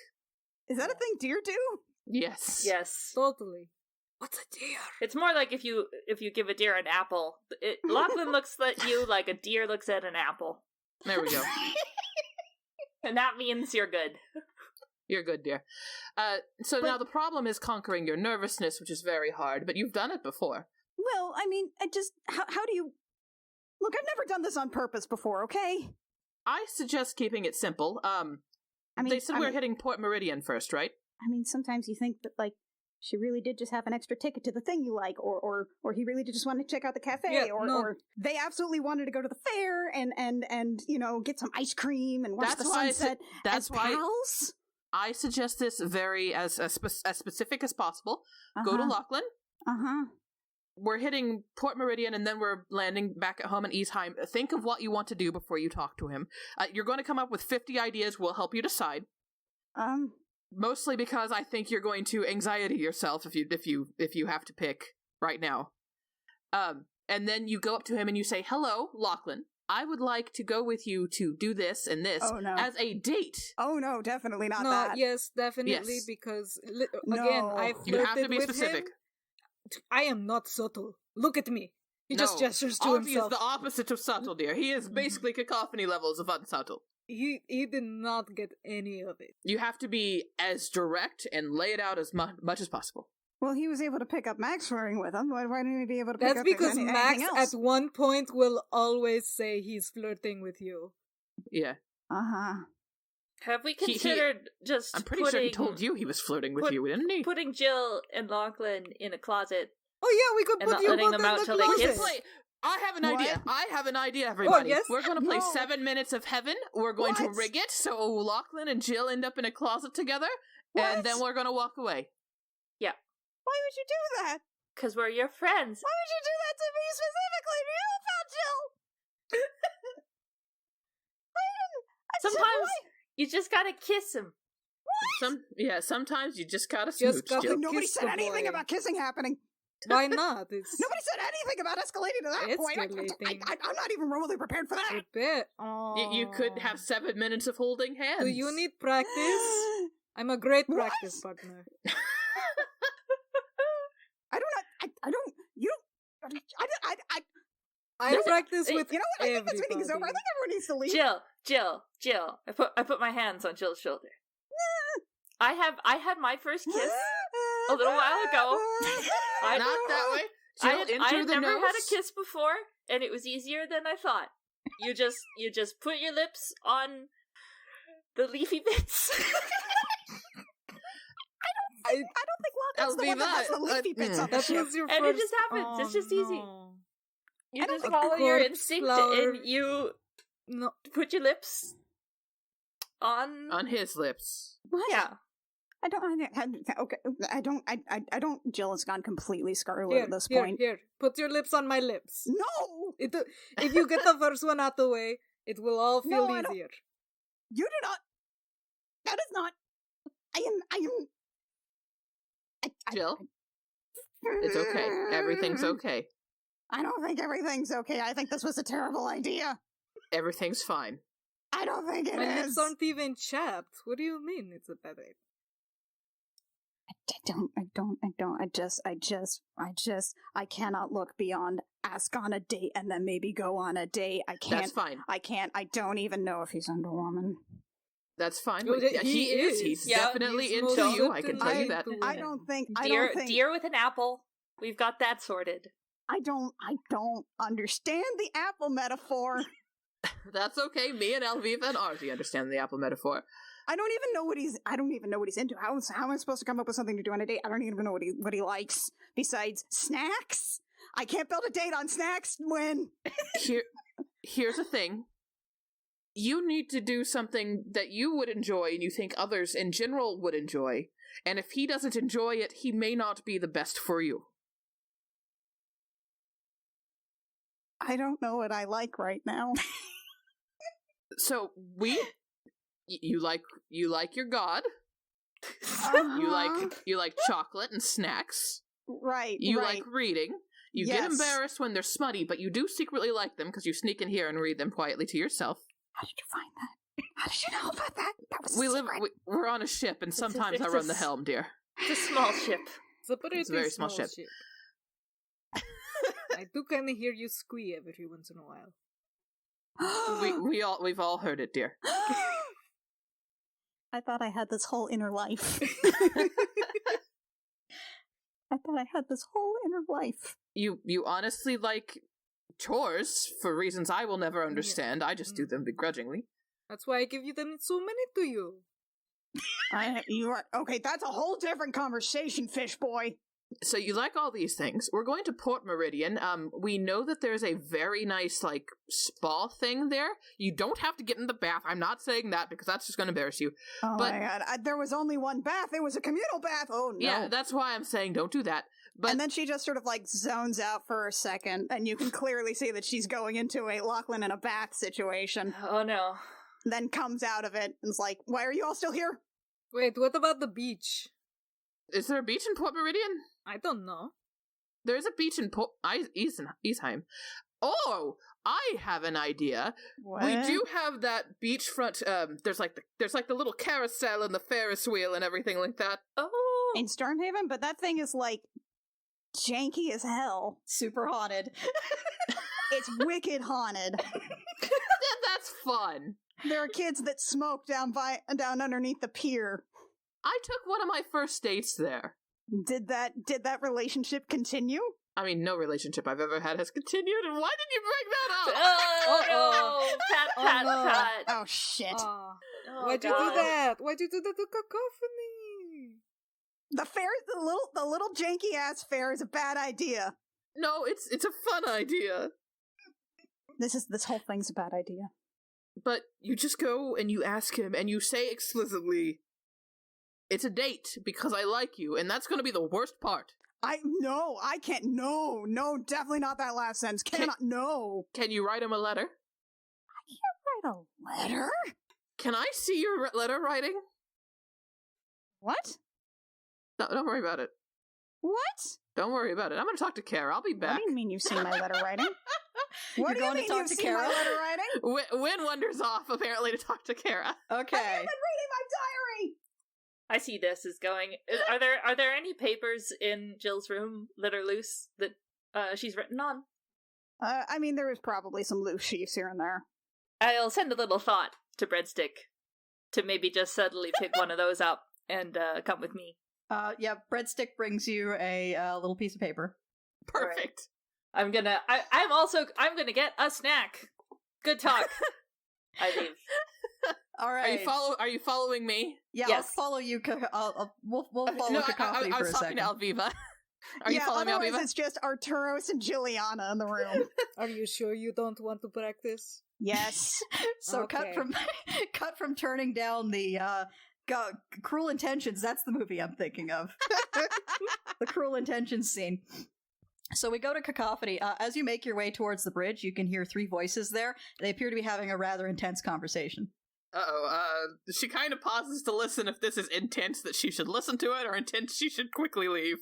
Is that a thing deer do? Yes. Yes. Totally. What's a deer? It's more like if you give a deer an apple. Lachlan looks at you like a deer looks at an apple. There we go. And that means you're good. You're good, dear. So now the problem is conquering your nervousness, which is very hard, but you've done it before. Well, I mean, how do you? Look, I've never done this on purpose before. Okay. I suggest keeping it simple. I mean, They said we're hitting Port Meridian first, right? I mean, sometimes you think that like she really did just have an extra ticket to the thing you like, or he really did just want to check out the cafe, Yeah, or they absolutely wanted to go to the fair and you know get some ice cream and watch That's the why I sunset. that's as why pals. I suggest this very as specific as possible. Go to Lachlan. We're hitting Port Meridian, and then we're landing back at home in Aesheim. Think of what you want to do before you talk to him. You're going to come up with 50 ideas. We'll help you decide. Mostly because I think you're going to anxiety yourself if you have to pick right now. And then you go up to him and you say, "Hello, Lachlan. I would like to go with you to do this and this as a date." Oh no, definitely not No, that. yes, definitely, Yes. because No. again, I You have to flirted be with specific. him. I am not subtle. Look at me. He just No, gestures to Artie himself. is the opposite of subtle, dear. He is basically cacophony levels of unsubtle. He did not get any of it. You have to be as direct and lay it out as much as possible. Well, he was able to pick up Max flirting with him. Why didn't he be able to pick That's up because anything Max else? at one point will always say he's flirting with you. Yeah. Have we He- considered just I'm pretty sure he told you he was flirting with you, didn't he? putting Jill and Lachlan in a closet? Oh yeah, we could And put not you letting both them in out the till they closet. kiss? I have an What? idea. I have an idea, everybody. yes? We're going to play No. 7 Minutes of Heaven. We're going to What? rig it so Lachlan and Jill end up in a closet together, What? and then we're going to walk away. Why would you do that? Because we're your friends. Why would you do that to me specifically? Do you about Jill? I didn't. Sometimes you just gotta kiss him. Sometimes you just gotta smooch. Just gotta Jill. Nobody kiss said the anything boy. about kissing happening. Why not? It's Nobody said anything about escalating to that point. Escalating. I'm not even remotely prepared for that. a bit. You could have 7 minutes of holding hands. Do you need practice? I'm a great What? practice partner. I practice with You know what? I think this meeting is over. I everybody. think everyone needs to leave. Jill. I put my hands on Jill's shoulder. I had my first kiss a little while ago. Not that way. Jill, I into had the never nose. had a kiss before, and it was easier than I thought. You just put your lips on the leafy bits. I don't think Lockett's the one that has the leafy bits on the That ship. was your And first... it just happens. It's just easy. no. You I don't just think follow the your corpse instinct flower- and you No. put your lips on his lips. What? yeah. I don't. Jill has gone completely scarlet at this point. Here. Put your lips on my lips. No, If you get the first one out the way, it will all feel No, I don't- easier. you do not. That is not. I am. Jill, it's okay. Everything's okay. I don't think everything's okay. I think this was a terrible idea. Everything's fine. I don't think it My is. lips aren't even chapped. What do you mean it's a bad idea? I cannot look beyond ask on a date and then maybe go on a date. I can't. That's fine. I don't even know if he's into a woman. That's fine. Well, Yeah, he is. He's Yeah, definitely he's into most you. I can tell you that. certainly I into don't think. Deer with an apple. We've got that sorted. I don't understand the apple metaphor. That's okay. Me and Elviva and Artie understand the apple metaphor. I don't even know what he's into. How am I supposed to come up with something to do on a date? I don't even know what he likes besides snacks. I can't build a date on snacks when Here's the thing. You need to do something that you would enjoy and you think others in general would enjoy. And if he doesn't enjoy it, he may not be the best for you. I don't know what I like right now. So you like your god. Uh-huh. You like chocolate and snacks. Right. You right. like reading. You Yes. get embarrassed when they're smutty, but you do secretly like them because you sneak in here and read them quietly to yourself. How did you find that? How did you know about that? That was a secret. We're on a ship, and sometimes I it's run a the helm, dear. It's a small ship. It's a pretty It's a very small ship. I do kind of hear you squee every once in a while. We've all heard it, dear. I thought I had this whole inner life. You honestly like chores for reasons I will never understand. I just do them begrudgingly. That's why I give you them so many to you. You are okay. That's a whole different conversation, fish boy. So you like all these things. We're going to Port Meridian. We know that there's a very nice, like, spa thing there. You don't have to get in the bath. I'm not saying that because that's just going to embarrass you. Oh But- my god! There was only one bath. It was a communal bath. Oh no! Yeah, that's why I'm saying don't do that. But And then she just sort of like zones out for a second, and you can clearly see that she's going into a Lachlan in a bath situation. Oh no. Then comes out of it and is like, "Why are you all still here?" Wait, what about the beach? is there a beach in Port Meridian? I don't know. There's a beach in Aesheim. Oh, I have an idea. What? We do have that beachfront. There's like the little carousel and the Ferris wheel and everything like that. Oh. in Stormhaven, but that thing is like janky as hell. Super haunted. It's wicked haunted. That's fun. There are kids that smoke down underneath the pier. I took one of my first dates there. Did that relationship continue? I mean, no relationship I've ever had has continued, and why did you bring that up? Oh no! Pat, Oh, pat, no. pat. Oh shit! Aw. Oh, Why'd you God. do that? Why'd you do that to Cacophony? The fair, the little janky ass fair is a bad idea. No, it's a fun idea. This whole thing's a bad idea. But you just go and you ask him, and you say explicitly, "It's a date because I like you," and that's going to be the worst part. I can't. No, definitely not that last sentence. Cannot. No. Can you write him a letter? Write a letter? Can I see your letter writing? What? No, don't worry about it. What? Don't worry about it. I'm going to talk to Kara. I'll be back. What do you mean you've seen my letter writing? What do you mean you've seen my letter writing? Win wanders off, apparently, to talk to Kara. Okay. I haven't been reading my diary! I see this is going. Are there any papers in Jill's room that are loose that she's written on? I mean, there is probably some loose sheaves here and there. I'll send a little thought to Breadstick to maybe just suddenly pick one of those up and come with me. Yeah, Breadstick brings you a little piece of paper. Perfect. Right. I'm gonna get a snack. Good talk. I leave. All right. Are you following me? Yeah, Yes. I'll follow you. We'll follow Cacophony I for was a talking second. to Alviva. Are you following me, otherwise Alviva? it's just Arturos and Juliana in the room. Are you sure you don't want to practice? Yes. So Okay. cut from turning down the Cruel Intentions. That's the movie I'm thinking of. The Cruel Intentions scene. So we go to Cacophony. As you make your way towards the bridge, you can hear three voices there. They appear to be having a rather intense conversation. She kind of pauses to listen if this is intense that she should listen to it, or intense she should quickly leave.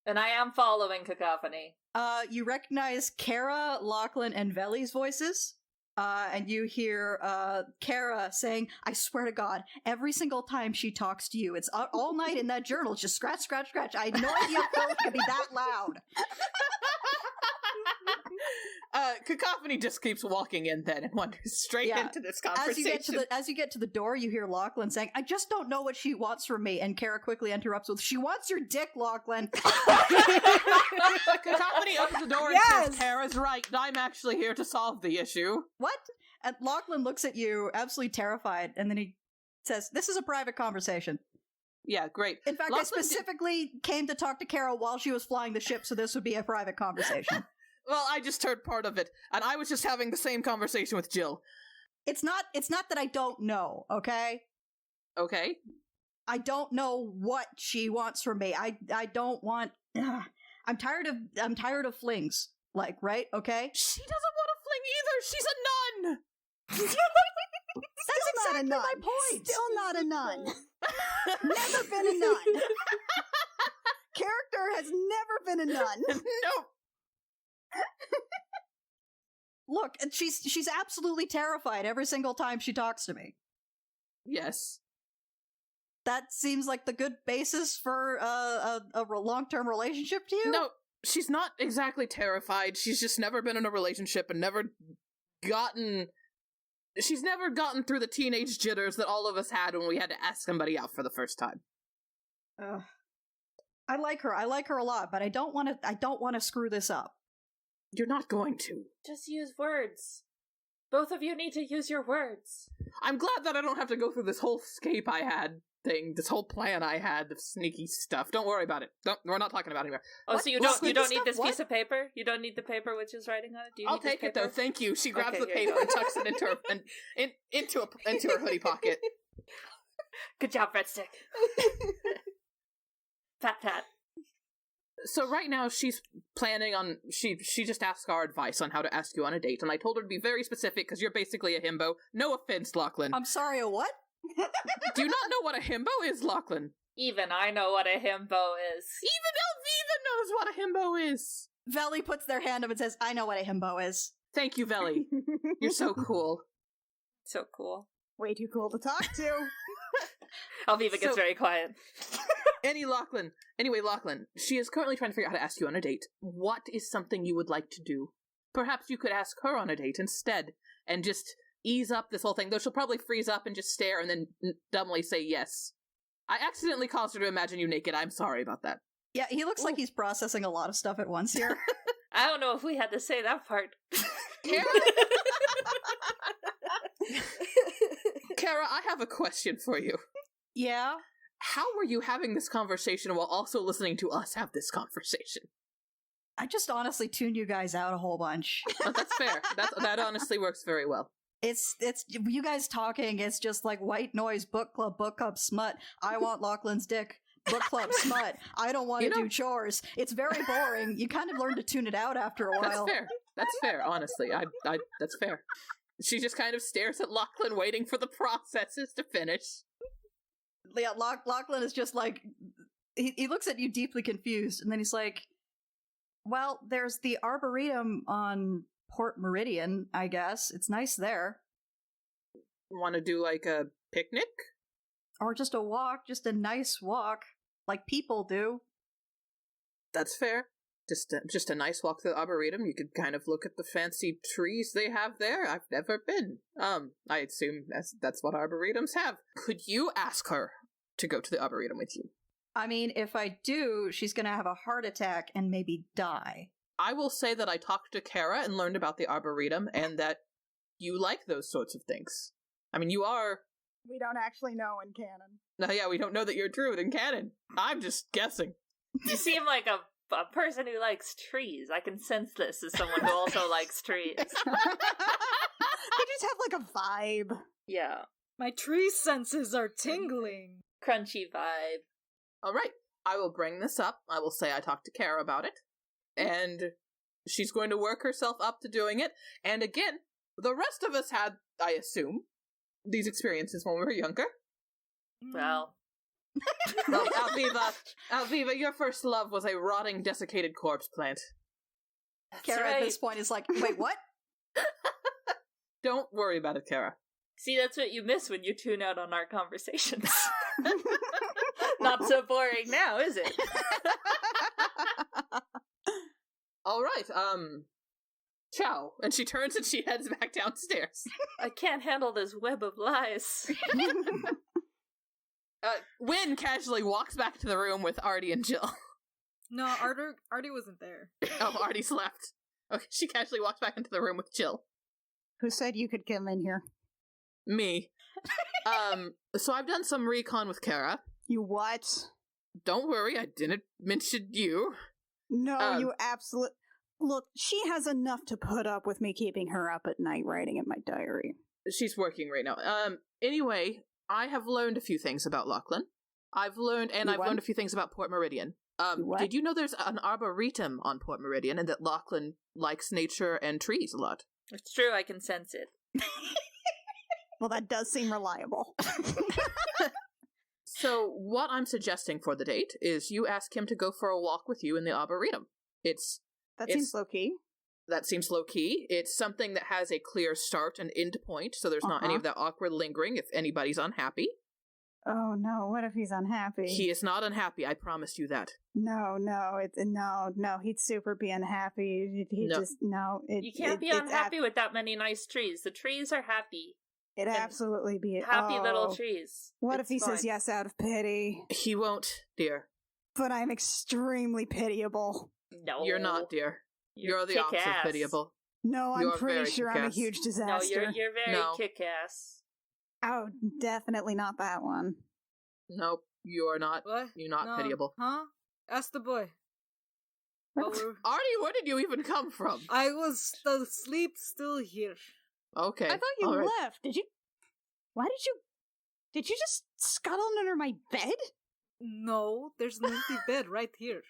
And I am following Cacophony. You recognize Kara, Lachlan, and Veli's voices. And you hear Kara saying, I swear to God, every single time she talks to you, it's all night in that journal, it's just scratch, scratch, scratch. I had no idea Phil could be that loud. Cacophony just keeps walking in then and wanders straight into this conversation. As you get to the door, you hear Lachlan saying, I just don't know what she wants from me. And Kara quickly interrupts with, she wants your dick, Lachlan. Cacophony opens the door and says, Kara's right, I'm actually here to solve the issue. What? And Lachlan looks at you, absolutely terrified, and then he says, this is a private conversation. Yeah, great. In fact, I specifically came to talk to Kara while she was flying the ship, so this would be a private conversation. Well, I just heard part of it, and I was just having the same conversation with Jill. It's not that I don't know, okay? Okay. I don't know what she wants from me. I don't want I'm tired of flings. Like, right? Okay? She doesn't want a fling either. She's a nun. That's exactly my point. Still not a nun. Never been a nun. Character has never been a nun. No. Look, and she's absolutely terrified every single time she talks to me. Yes. That seems like the good basis for a long-term relationship to you? No, she's not exactly terrified. She's just never been in a relationship and she's never gotten through the teenage jitters that all of us had when we had to ask somebody out for the first time. I like her. I like her a lot, but I don't want to screw this up. You're not going to. Just use words. Both of you need to use your words. I'm glad that I don't have to go through this whole escape I had thing, this whole plan I had of sneaky stuff. Don't worry about it. We're not talking about it anymore. Oh, What? so you What? don't need this What? piece of paper? You don't need the paper which is writing on it? Do you I'll need this take it paper? though. Thank you. She grabs Okay, the here you paper go. and tucks it into her hoodie pocket. Good job, Breadstick. Pat pat. So right now she's planning on she just asked our advice on how to ask you on a date, and I told her to be very specific because you're basically a himbo. No offense, Lachlan. I'm sorry, a what? Do you not know what a himbo is, Lachlan? Even I know what a himbo is. Even Alviva knows what a himbo is. Veli puts their hand up and says, I know what a himbo is. Thank you, Veli. You're so cool. So cool. Way too cool to talk to. Alviva gets very quiet. Anyway, Lachlan, she is currently trying to figure out how to ask you on a date. What is something you would like to do? Perhaps you could ask her on a date instead, and just ease up this whole thing, though she'll probably freeze up and just stare and then dumbly say yes. I accidentally caused her to imagine you naked. I'm sorry about that. Yeah, he looks like he's processing a lot of stuff at once here. I don't know if we had to say that part. Kara, I have a question for you. Yeah? How were you having this conversation while also listening to us have this conversation? I just honestly tuned you guys out a whole bunch. Oh, that's fair. That honestly works very well. It's you guys talking, it's just like white noise, book club, smut. I want Lachlan's dick. Book club, smut. I don't want to do chores. It's very boring. You kind of learn to tune it out after a while. That's fair, honestly. I that's fair. She just kind of stares at Lachlan, waiting for the processes to finish. Yeah, Lachlan is just like, he looks at you deeply confused, and then he's like, well, there's the Arboretum on Port Meridian, I guess. It's nice there. Want to do, like, a picnic? Or just a walk, just a nice walk, like people do. That's fair. Just a nice walk to the Arboretum. You could kind of look at the fancy trees they have there. I've never been. I assume that's what Arboretums have. Could you ask her to go to the Arboretum with you? I mean, if I do, she's gonna have a heart attack and maybe die. I will say that I talked to Kara and learned about the Arboretum, and that you like those sorts of things. I mean, you are... We don't actually know in canon. No, yeah, we don't know that you're a druid in canon. I'm just guessing. You seem like a person who likes trees. I can sense this as someone who also likes trees. They just have like a vibe. Yeah. My tree senses are tingling. Crunchy vibe. Alright, I will bring this up. I will say I talked to Kara about it. And she's going to work herself up to doing it. And again, the rest of us had, I assume, these experiences when we were younger. Well... Well, Alviva, your first love was a rotting, desiccated corpse plant. Kara at this point is like, wait, what? Don't worry about it, Kara. See, that's what you miss when you tune out on our conversations. Not so boring now, is it? Alright, ciao. And she turns and she heads back downstairs. I can't handle this web of lies. Wynn casually walks back to the room with Artie and Jill. No, Artie wasn't there. Oh, Artie's left. Okay, she casually walks back into the room with Jill. Who said you could come in here? Me. So I've done some recon with Kara. You what? Don't worry, I didn't mention you. No, you absolute... Look, she has enough to put up with me keeping her up at night writing in my diary. She's working right now. Anyway, I have learned a few things about Lachlan. I've learned a few things about Port Meridian. Did you know there's an arboretum on Port Meridian and that Lachlan likes nature and trees a lot? It's true, I can sense it. Well, that does seem reliable. So, what I'm suggesting for the date is you ask him to go for a walk with you in the Arboretum. That seems low-key. That seems low-key. It's something that has a clear start and end point, so there's not any of that awkward lingering if anybody's unhappy. Oh no, what if he's unhappy? He is not unhappy, I promise you that. No, he'd super be unhappy. You can't be unhappy with that many nice trees. The trees are happy. It'd absolutely be happy little trees. What if he says yes out of pity? He won't, dear. But I'm extremely pitiable. No. You're not, dear. You're the opposite of pitiable. No, I'm pretty sure I'm a huge disaster. No, you're very kick-ass. Oh, definitely not that one. Nope, you're not. What? You're not pitiable. Huh? Ask the boy. Artie, where did you even come from? I was asleep still here. Okay. I thought you left. Did you? Why did you? Did you just scuttle under my bed? No, there's an empty bed right here.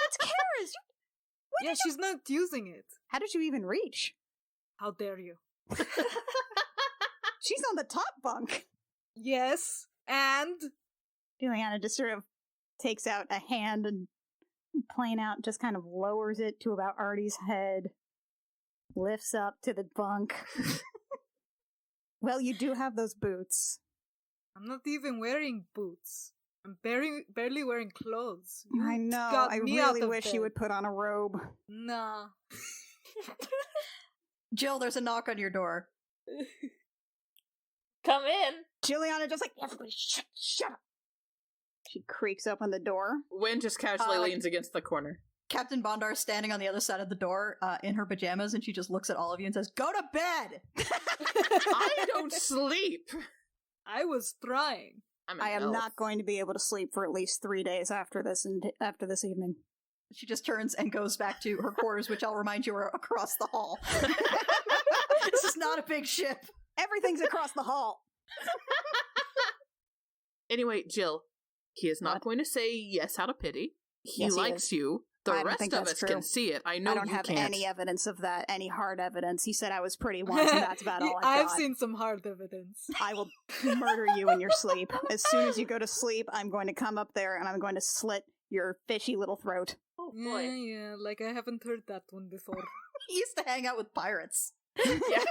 That's Kara's. Yeah, she's not using it. How did you even reach? How dare you? She's on the top bunk. Yes, and? Juliana just sort of takes out a hand and plain out, just kind of lowers it to about Artie's head. Lifts up to the bunk. Well, you do have those boots. I'm not even wearing boots. I'm barely wearing clothes. I know. I really wish you would put on a robe. Nah. Jill, there's a knock on your door. Come in. Juliana just like, everybody shut up. She creaks open the door. Wynn just casually leans against the corner. Captain Bondar's standing on the other side of the door in her pajamas, and she just looks at all of you and says, "Go to bed!" I don't sleep! I was trying. I am not going to be able to sleep for at least 3 days after this evening. She just turns and goes back to her quarters, which I'll remind you are across the hall. This is not a big ship. Everything's across the hall. Anyway, Jill, he is not going to say yes out of pity. He likes you. The I don't rest think of that's us true. can see it. I know I don't you have can't. any evidence of that, any hard evidence. He said I was pretty once, and that's about all I've got. seen some hard evidence. I will murder you in your sleep. As soon as you go to sleep, I'm going to come up there and I'm going to slit your fishy little throat. Oh Yeah, boy. yeah, like I haven't heard that one before. He used to hang out with pirates. Yeah.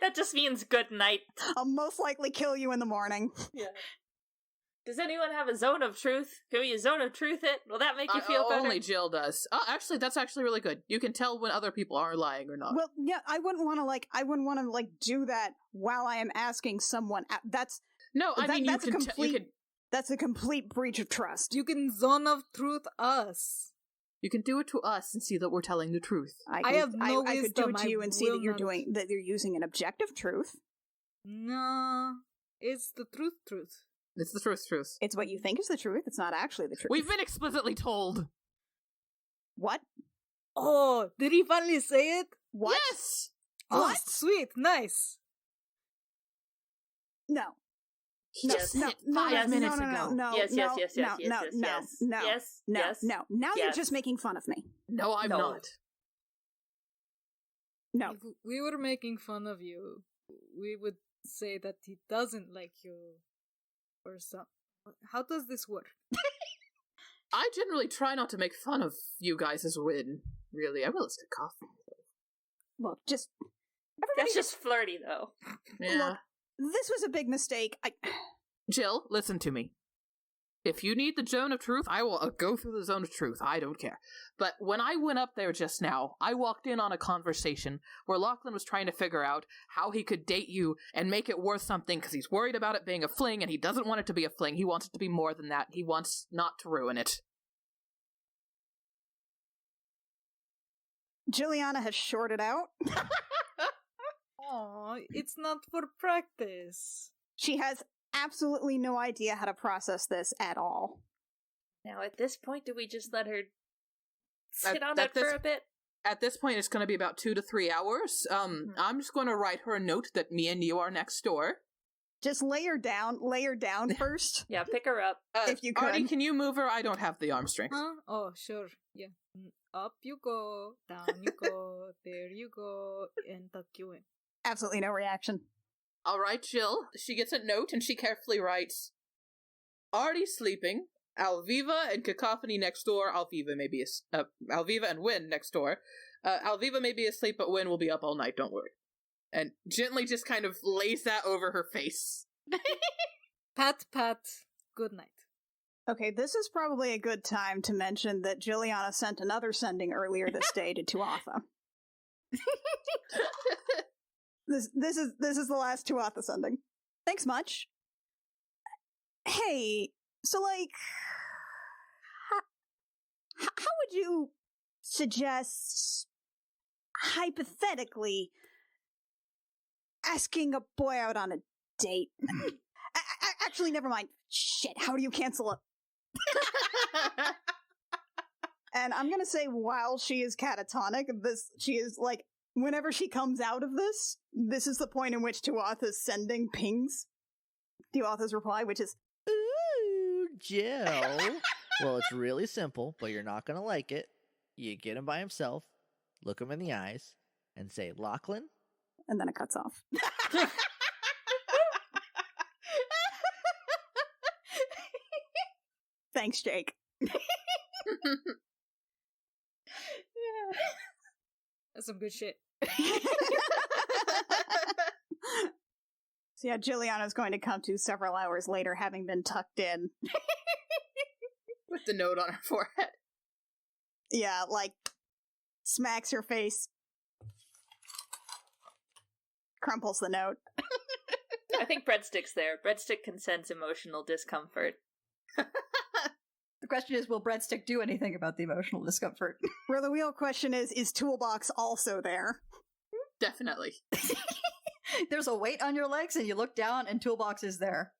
That just means good night. I'll most likely kill you in the morning. Yeah. Does anyone have a zone of truth? Can we zone of truth it? Will that make you feel better? Only Jill does. Oh, actually, that's actually really good. You can tell when other people are lying or not. Well, yeah, I wouldn't want to do that while I am asking someone. That's no, I mean, that's you can that's a complete breach of trust. You can zone of truth us. you can do it to us and see that we're telling the truth. I have no I could do it wisdom, to you I and see will that you're not. that you're using an objective truth. No, it's the truth. It's the truth. It's what you think is the truth. It's not actually the truth. We've been explicitly told. What? Oh, did he finally say it? What? Yes! Oh, What? sweet, nice. No. No, Yes. no, no, Yes. no, minutes no, ago. no, Yes, no, yes, yes, yes, no, yes, no, yes, no, yes. no, Yes, no, yes, no. Now you're yes. just making fun of me. No, I'm No. not. If No. we were making fun of you, we would say that he doesn't like you. Or something. How does this work? I generally try not to make fun of you guys as win. Really, I will stick coffee. Look, just That's just flirty, though. Yeah. Look, this was a big mistake. Jill, listen to me. If you need the zone of truth, I will go through the zone of truth. I don't care. But when I went up there just now, I walked in on a conversation where Lachlan was trying to figure out how he could date you and make it worth something because he's worried about it being a fling and he doesn't want it to be a fling. He wants it to be more than that. He wants not to ruin it. Juliana has shorted out. Aw, it's not for practice. She has absolutely no idea how to process this at all. Now, at this point, do we just let her sit on at it for a bit? At this point, it's going to be about 2 to 3 hours. I'm just going to write her a note that me and you are next door. Just lay her down first. Yeah, pick her up. If you could. Artie, can you move her? I don't have the arm strength. Huh? Oh, sure. Yeah. Up you go, down you go, there you go, and tuck you in. Absolutely no reaction. All right, Jill. She gets a note and she carefully writes, Artie sleeping, Alviva and Cacophony next door. Alviva and Wynn next door. Alviva may be asleep, but Wynn will be up all night, don't worry. And gently just kind of lays that over her face. Pat, pat, good night. Okay, this is probably a good time to mention that Juliana sent another sending earlier this day to Tuatha. This is the last Tuatha sending. Thanks much. Hey, so like, how would you suggest, hypothetically, asking a boy out on a date? Actually, never mind. Shit, how do you cancel it? And I'm gonna say, while she is catatonic, she is like, whenever she comes out of this is the point in which Tuatha's sending pings. Tuatha's reply, which is, Ooh, Jill. Well, it's really simple, but you're not going to like it. You get him by himself, look him in the eyes, and say, Lachlan? and then it cuts off. Thanks, Jake. That's some good shit. So yeah, Juliana's going to come to several hours later, having been tucked in. With the note on her forehead. Yeah, like, smacks her face, crumples the note. I think Breadstick's there. Breadstick can sense emotional discomfort. The question is, will Breadstick do anything about the emotional discomfort? Where the real question is Toolbox also there? Definitely. There's a weight on your legs, and you look down, and Toolbox is there.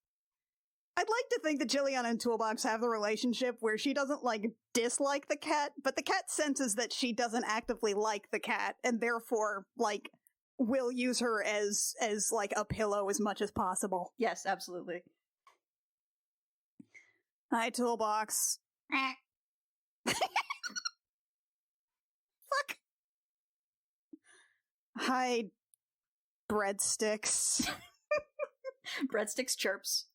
I'd like to think that Juliana and Toolbox have the relationship where she doesn't, like, dislike the cat, but the cat senses that she doesn't actively like the cat, and therefore, like, will use her as like, a pillow as much as possible. Yes, absolutely. Hi, Toolbox. fuck? Hi, breadsticks. Breadsticks chirps.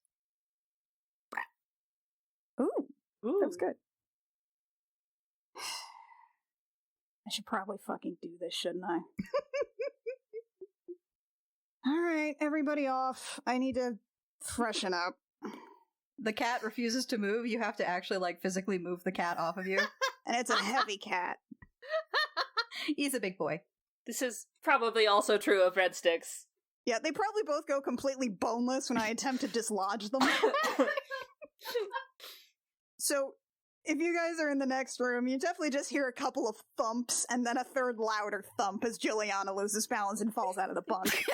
Ooh, Ooh. that's good. I should probably fucking do this, shouldn't I? Alright, everybody off. I need to freshen up. The cat refuses to move. You have to actually, like, physically move the cat off of you. And it's a heavy cat. He's a big boy. This is probably also true of breadsticks. Yeah, they probably both go completely boneless when I attempt to dislodge them. So, if you guys are in the next room, you definitely just hear a couple of thumps and then a third louder thump as Juliana loses balance and falls out of the bunk.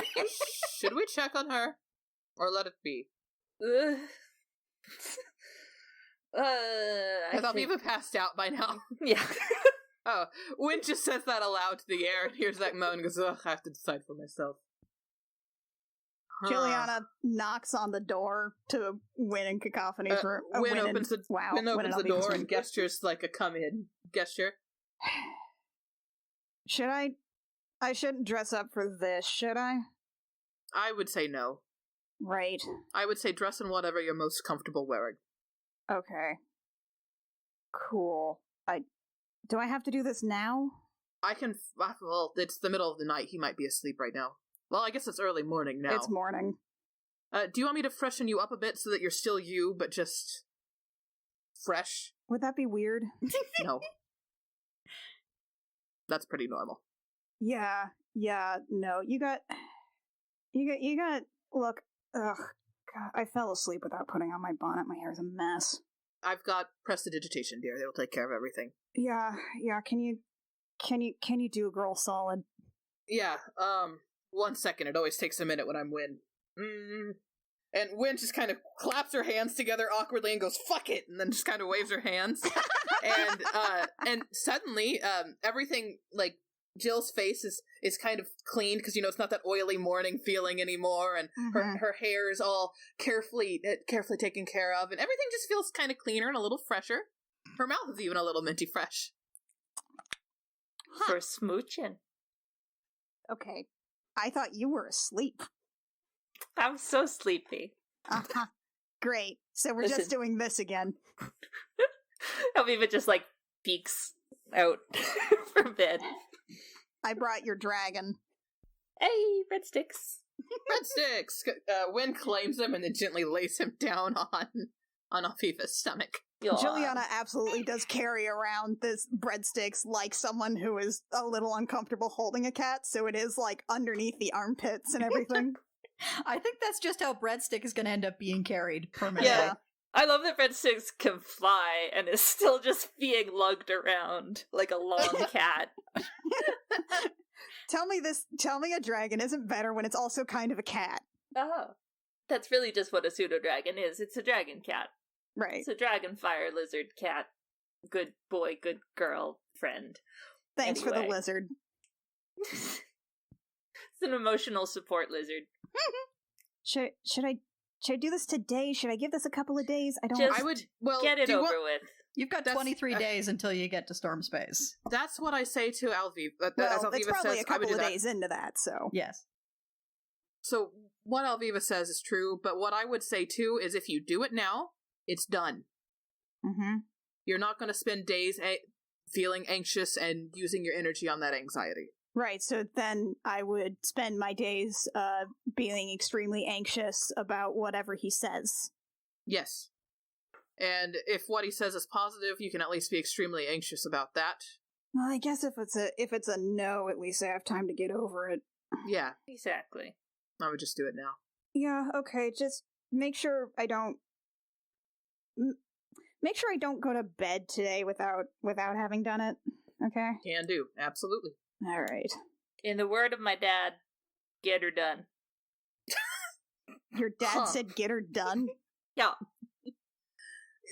Should we check on her? Or let it be? I thought think- Viva passed out by now. Yeah. Oh, Wynn just says that aloud to the air and hears that moan and goes, ugh, I have to decide for myself. Juliana knocks on the door to Wynn and Cacophony's room. Wynn opens the, Wynn opens the door and room. gestures like a come in gesture. Should I shouldn't dress up for this, should I? I would say no. Right. I would say dress in whatever you're most comfortable wearing. Okay. Cool. Do I have to do this now? I can, well, it's the middle of the night. He might be asleep right now. Well, I guess it's early morning now. It's morning. Do you want me to freshen you up a bit so that you're still you, but just fresh? Would that be weird? No. That's pretty normal. Yeah, no. You got, look, ugh, God, I fell asleep without putting on my bonnet. My hair's a mess. I've got prestidigitation, dear. They'll take care of everything. Yeah, can you do a girl solid? Yeah, 1 second. It always takes a minute when I'm Wynn. And Wynn just kind of claps her hands together awkwardly and goes, fuck it! And then just kind of waves her hands. And suddenly, everything, like, Jill's face is kind of cleaned, because, it's not that oily morning feeling anymore, and her hair is all carefully taken care of, and everything just feels kind of cleaner and a little fresher. Her mouth is even a little minty fresh. For smooching. Okay. I thought you were asleep. I'm so sleepy. Uh-huh. Great. So we're Listen. just doing this again. Alviva just, like, peeks out from bed. I brought your dragon. Hey, breadsticks. Breadsticks! Wynn claims him and then gently lays him down on Alviva's stomach. Yaw. Juliana absolutely does carry around this breadsticks like someone who is a little uncomfortable holding a cat, so it is, like, underneath the armpits and everything. I think that's just how Breadstick is going to end up being carried permanently. Yeah. I love that breadsticks can fly and is still just being lugged around like a long cat. Tell me a dragon isn't better when it's also kind of a cat. Oh. That's really just what a pseudo-dragon is. It's a dragon cat. Right. It's a dragon fire lizard cat. Good boy, good girl, friend. Thanks for the Anyway. lizard. It's an emotional support lizard. Should I do this today? Should I give this a couple of days? I don't. Just I would, well, get it do you over want- with. You've got That's- 23 days until you get to Storm Space. That's what I say to Alviva. well, as Alviva it's probably says, a I would couple do of that. days into that, so. Yes. So what Alviva says is true, but what I would say too is if you do it now, it's done. Mm-hmm. You're not going to spend days feeling anxious and using your energy on that anxiety. Right, so then I would spend my days being extremely anxious about whatever he says. Yes. And if what he says is positive, you can at least be extremely anxious about that. Well, I guess if it's a no, at least I have time to get over it. Yeah, Exactly. I would just do it now. Yeah, okay, just make sure I don't go to bed today without having done it. Okay? Can do, absolutely. All right. In the word of my dad, get her done. Your dad Huh. said get her done? Yeah.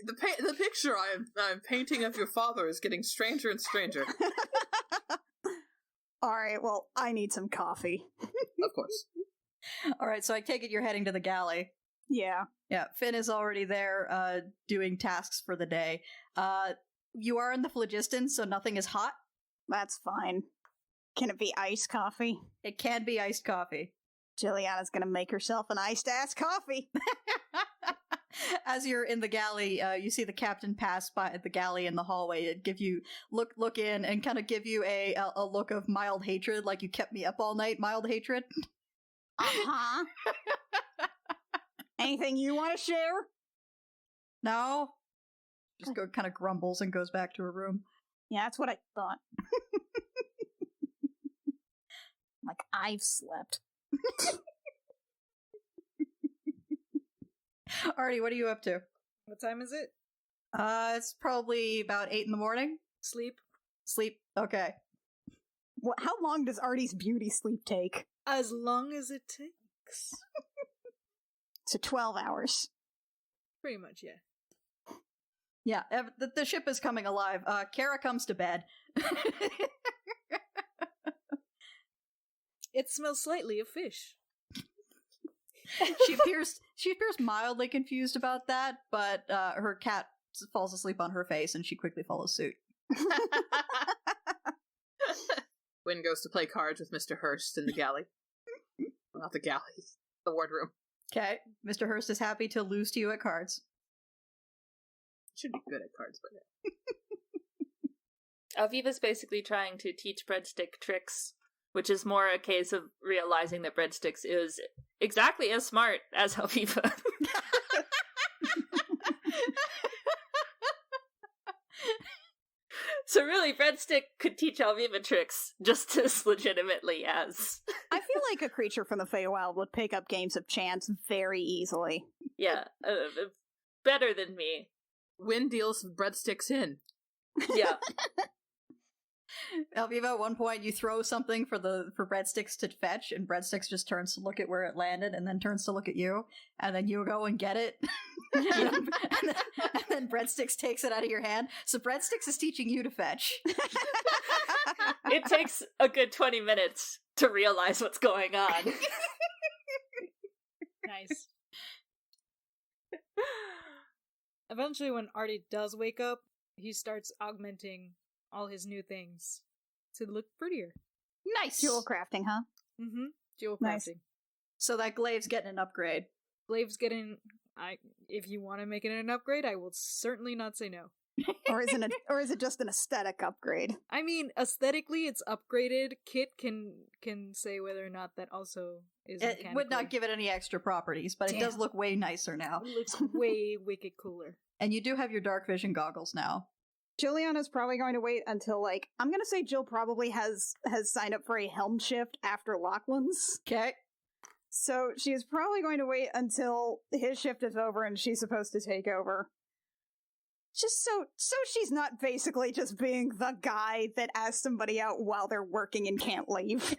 The picture I'm painting of your father is getting stranger and stranger. All right, well, I need some coffee. Of course. All right, so I take it you're heading to the galley. Yeah. Yeah, Finn is already there doing tasks for the day. You are in the phlogiston, so nothing is hot. That's fine. Can it be iced coffee? It can be iced coffee. Jilliana's gonna make herself an iced-ass coffee. As you're in the galley, you see the captain pass by the galley in the hallway and give you look in and kind of give you a look of mild hatred, like you kept me up all night. Mild hatred. Uh-huh. Anything you want to share? No. Just kind of grumbles and goes back to her room. Yeah, that's what I thought. Like, I've slept. Artie, what are you up to? What time is it? It's probably about 8 in the morning. Sleep. Sleep. Okay. How long does Artie's beauty sleep take? As long as it takes. So 12 hours. Pretty much, yeah. Yeah, the ship is coming alive. Kara comes to bed. It smells slightly of fish. She appears mildly confused about that, but her cat falls asleep on her face and she quickly follows suit. Wynn goes to play cards with Mr. Hurst in the galley. Well, not the galley, the wardroom. Okay, Mr. Hurst is happy to lose to you at cards. Should be good at cards, but Alviva's basically trying to teach Breadstick tricks, which is more a case of realizing that Breadsticks is exactly as smart as Alviva. So really, Breadstick could teach Alviva tricks just as legitimately as... I feel like a creature from the Feywild would pick up games of chance very easily. Yeah, better than me. Wynn deals breadsticks in. Yeah. Alviva, at one point you throw something for Breadsticks to fetch, and Breadsticks just turns to look at where it landed, and then turns to look at you, and then you go and get it. and then Breadsticks takes it out of your hand. So Breadsticks is teaching you to fetch. It takes a good 20 minutes to realize what's going on. Nice. Eventually, when Artie does wake up, he starts augmenting all his new things to look prettier. Nice! Jewel crafting, huh? Mm-hmm. Jewel Nice. crafting. So that glaive's getting an upgrade. Glaive's getting... if you want to make it an upgrade, I will certainly not say no. Or is it just an aesthetic upgrade? I mean, aesthetically, it's upgraded. Kit can say whether or not that also is It mechanical. would not give it any extra properties, but it does Damn. look way nicer now. It looks way wicked cooler. And you do have your dark vision goggles now. Jilliana's probably going to wait until, like, I'm going to say Jill probably has signed up for a helm shift after Lachlan's. Okay. So she is probably going to wait until his shift is over and she's supposed to take over. Just so she's not basically just being the guy that asks somebody out while they're working and can't leave.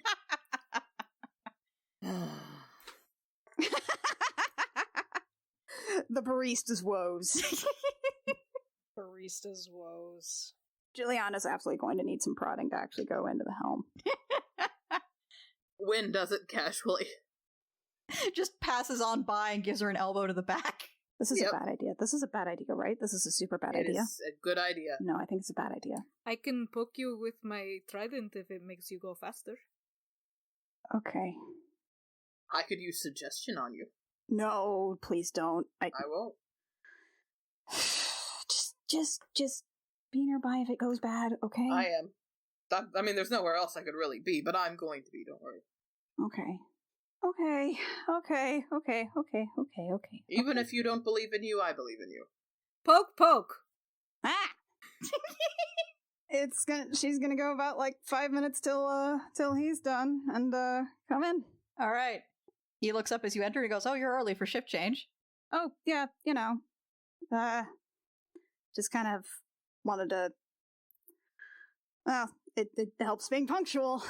The barista's woes. Barista's woes. Juliana's absolutely going to need some prodding to actually go into the helm. Wynn does it casually. Just passes on by and gives her an elbow to the back. This is a bad idea. This is a bad idea, right? This is a super bad idea. It is a good idea. No, I think it's a bad idea. I can poke you with my trident if it makes you go faster. Okay. I could use suggestion on you. No, please don't. I won't. Just be nearby if it goes bad, okay? I am. I mean, there's nowhere else I could really be, but I'm going to be, don't worry. Okay. Even if you don't believe in you, I believe in you. Poke, poke! Ah! She's gonna go about like 5 minutes till he's done and come in. All right. He looks up as you enter and goes, "Oh, you're early for shift change." Oh, yeah, just kind of wanted to, well, it helps being punctual.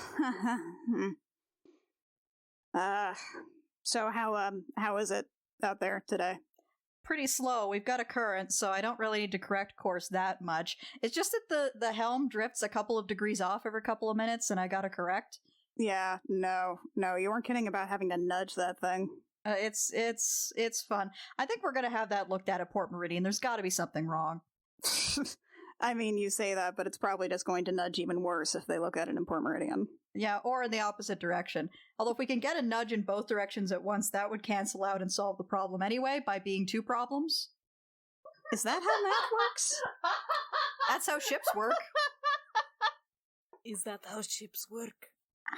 So how is it out there today? Pretty slow. We've got a current, so I don't really need to correct course that much. It's just that the helm drifts a couple of degrees off every couple of minutes, and I gotta correct. Yeah, no, you weren't kidding about having to nudge that thing. It's fun. I think we're gonna have that looked at Port Meridian. There's got to be something wrong. I mean, you say that, but it's probably just going to nudge even worse if they look at it in Port Meridian. Yeah, or in the opposite direction. Although if we can get a nudge in both directions at once, that would cancel out and solve the problem anyway by being two problems. Is that how math works? That's how ships work. Is that how ships work?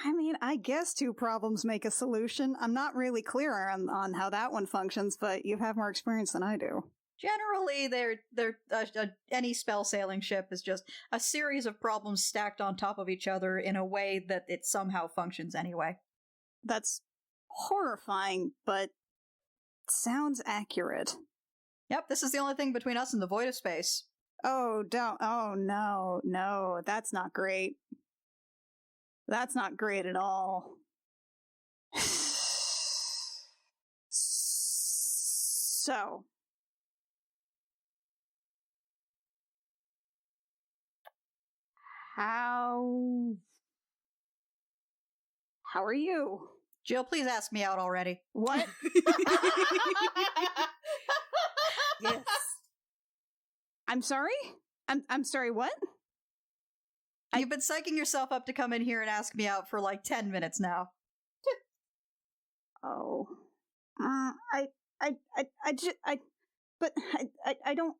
I mean, I guess two problems make a solution. I'm not really clear on how that one functions, but you have more experience than I do. Generally, any spell sailing ship is just a series of problems stacked on top of each other in a way that it somehow functions anyway. That's horrifying, but sounds accurate. Yep, this is the only thing between us and the void of space. Oh, no, that's not great. That's not great at all. So... How are you? Jill, please ask me out already. What? Yes. I'm sorry? I'm sorry, what? You've been psyching yourself up to come in here and ask me out for like 10 minutes now. Oh. I don't,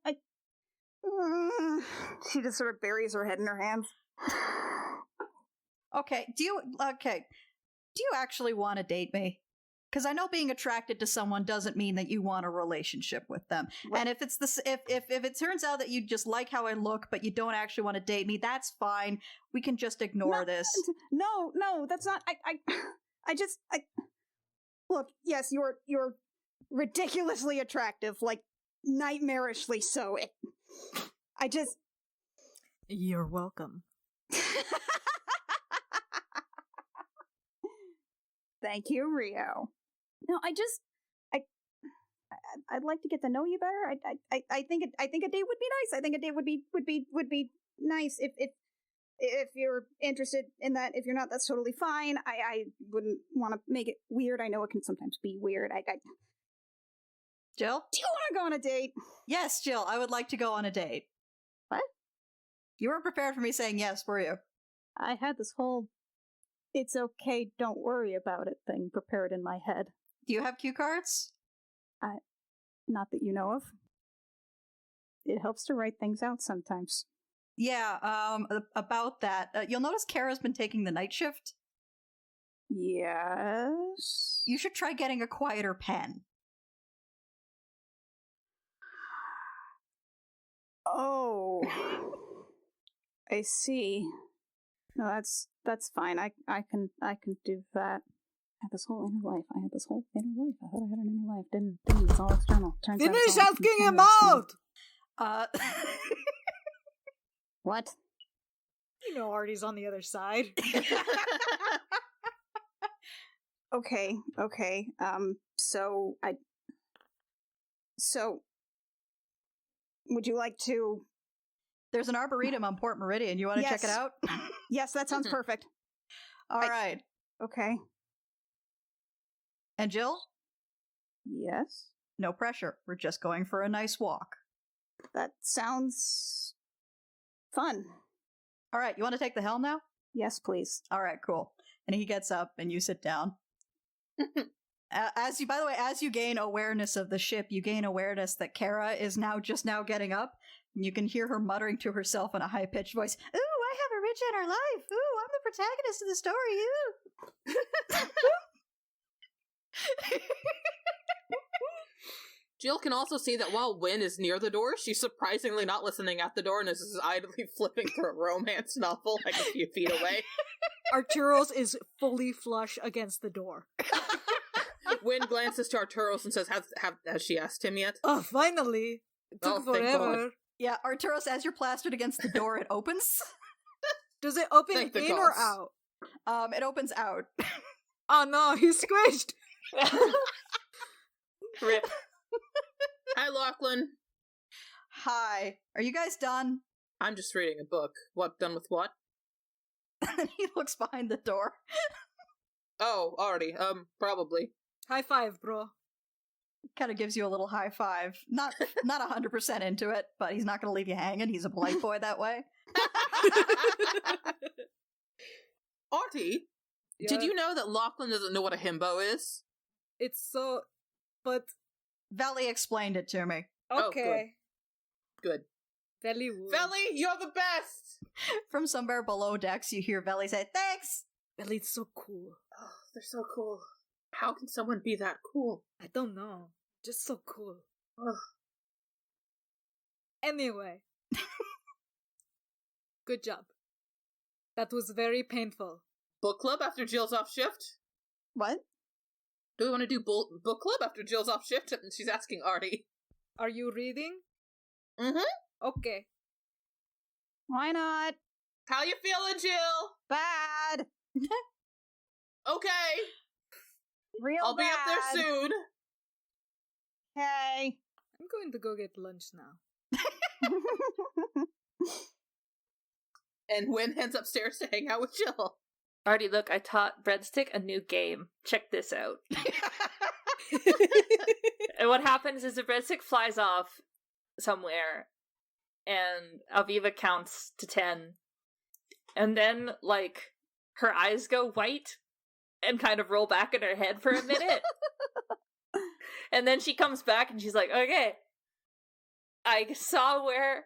she just sort of buries her head in her hands. Okay, do you actually want to date me? Because I know being attracted to someone doesn't mean that you want a relationship with them. What? And if it's if it turns out that you just like how I look, but you don't actually want to date me, that's fine. We can just ignore this. No, that's not. I look. Yes, you're ridiculously attractive, like nightmarishly so. You're welcome. Thank you, Rio. No, I'd like to get to know you better. I think a date would be nice. I think a date would be nice if you're interested in that. If you're not, that's totally fine. I wouldn't want to make it weird. I know it can sometimes be weird. Jill? Do you want to go on a date? Yes, Jill, I would like to go on a date. What? You weren't prepared for me saying yes, were you? I had this whole "it's okay, don't worry about it" thing prepared in my head. Do you have cue cards? Not that you know of. It helps to write things out sometimes. Yeah, about that. You'll notice Kara's been taking the night shift. Yes? You should try getting a quieter pen. Oh. I see. No, that's fine. I can do that. I had this whole inner life. I thought I had an inner life. Didn't. It's all external. Turns out Finish it's all asking him internal. out! What? You know Artie's on the other side. Okay. So would you like to... There's an arboretum on Port Meridian. You want to check it out? Yes, that sounds perfect. All right. Okay. And Jill? Yes? No pressure. We're just going for a nice walk. That sounds fun. All right. You want to take the helm now? Yes, please. All right, cool. And he gets up and you sit down. As you gain awareness of the ship, you gain awareness that Kara is just now getting up. And you can hear her muttering to herself in a high-pitched voice, "Ooh, I have a rich inner life. Ooh, I'm the protagonist of the story. Ooh." Jill can also see that while Wynn is near the door, she's surprisingly not listening at the door and is idly flipping through a romance novel like a few feet away. Arturos is fully flush against the door. Wynn glances to Arturos and says, has she asked him yet? Oh, finally! It took thank forever. God. Yeah, Arturos, as you're plastered against the door, it opens. Does it open Thank the in or gods. out? It opens out. Oh no, he's squished! Rip. Hi, Lachlan. Hi. Are you guys done? I'm just reading a book. What, done with what? And he looks behind the door. Oh, already. Probably. High five, bro. Kind of gives you a little high five. Not 100% into it, but he's not going to leave you hanging. He's a polite boy that way. Artie, did you know that Lachlan doesn't know what a himbo is? It's so... But... Veli explained it to me. Okay. Good. Veli would. Veli, you're the best! From somewhere below decks, you hear Veli say, "Thanks!" Veli's so cool. Oh, they're so cool. How can someone be that cool? I don't know. Just so cool. Ugh. Anyway. Good job. That was very painful. Book club after Jill's off shift? What? Do we want to do book club after Jill's off shift? And she's asking Artie. Are you reading? Mm-hmm. Okay. Why not? How you feeling, Jill? Bad. Okay. Real I'll be up bad. there soon. Okay. I'm going to go get lunch now. And Wynn heads upstairs to hang out with Jill. Artie, look, I taught Breadstick a new game. Check this out. And what happens is the Breadstick flies off somewhere, and Aviva counts to 10. And then, like, her eyes go white and kind of roll back in her head for a minute. And then she comes back and she's like, okay, I saw where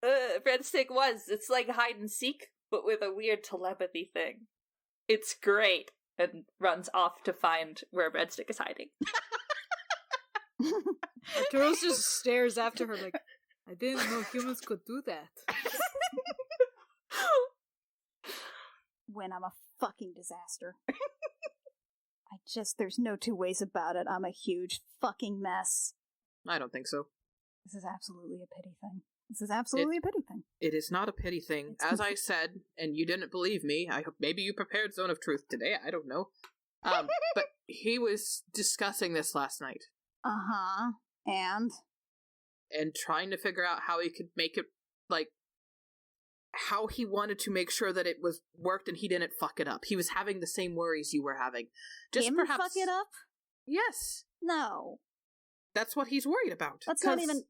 Breadstick was. It's like hide and seek, but with a weird telepathy thing. It's great. And runs off to find where Breadstick is hiding. Arturos just stares after her like, I didn't know humans could do that. When I'm a fucking disaster. There's no two ways about it. I'm a huge fucking mess. I don't think so. This is absolutely a pity thing. This is absolutely a pity thing. It is not a pity thing. As I said, and you didn't believe me, I hope maybe you prepared Zone of Truth today, I don't know. But he was discussing this last night. Uh-huh. And trying to figure out how he could make it, like, how he wanted to make sure that it was worked and he didn't fuck it up. He was having the same worries you were having. Just him perhaps fuck it up? Yes. No. That's what he's worried about. That's not even...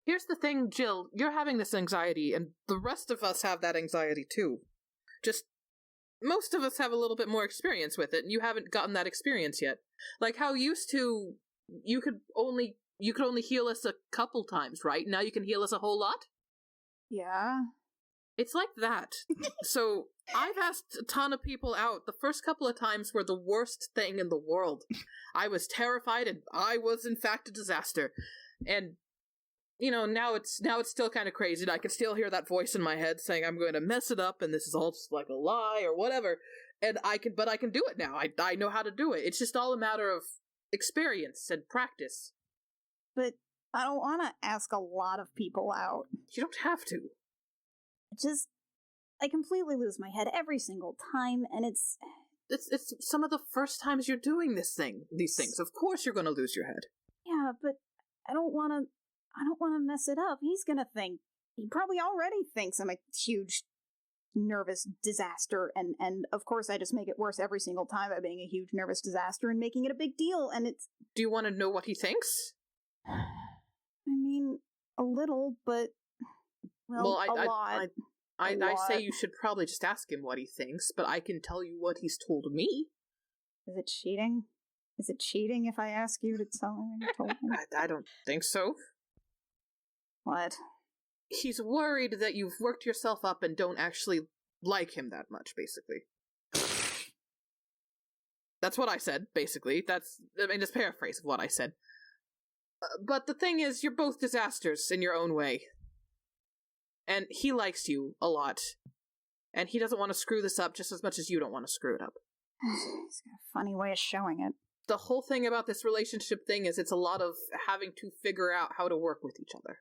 Here's the thing, Jill, you're having this anxiety, and the rest of us have that anxiety too. Just, most of us have a little bit more experience with it, and you haven't gotten that experience yet. Like how used to, you could only heal us a couple times, right? Now you can heal us a whole lot? Yeah. It's like that. So, I've asked a ton of people out. The first couple of times were the worst thing in the world. I was terrified, and I was in fact a disaster. And you know, now it's still kind of crazy, and I can still hear that voice in my head saying I'm going to mess it up, and this is all just like a lie or whatever. And I can do it now. I know how to do it. It's just all a matter of experience and practice. But I don't want to ask a lot of people out. You don't have to. I completely lose my head every single time, and it's some of the first times you're doing these things. Of course you're going to lose your head. Yeah, but I don't want to mess it up. He's going to think, he probably already thinks I'm a huge nervous disaster, and of course I just make it worse every single time by being a huge nervous disaster and making it a big deal, and it's... Do you want to know what he thinks? I mean, a little, but... Well, a lot. I say you should probably just ask him what he thinks, but I can tell you what he's told me. Is it cheating? Is it cheating if I ask you to tell him what you told me? I don't think so. What? He's worried that you've worked yourself up and don't actually like him that much, basically. That's what I said, basically. Just paraphrase of what I said. But the thing is, you're both disasters in your own way. And he likes you a lot. And he doesn't want to screw this up just as much as you don't want to screw it up. He's got a funny way of showing it. The whole thing about this relationship thing is it's a lot of having to figure out how to work with each other.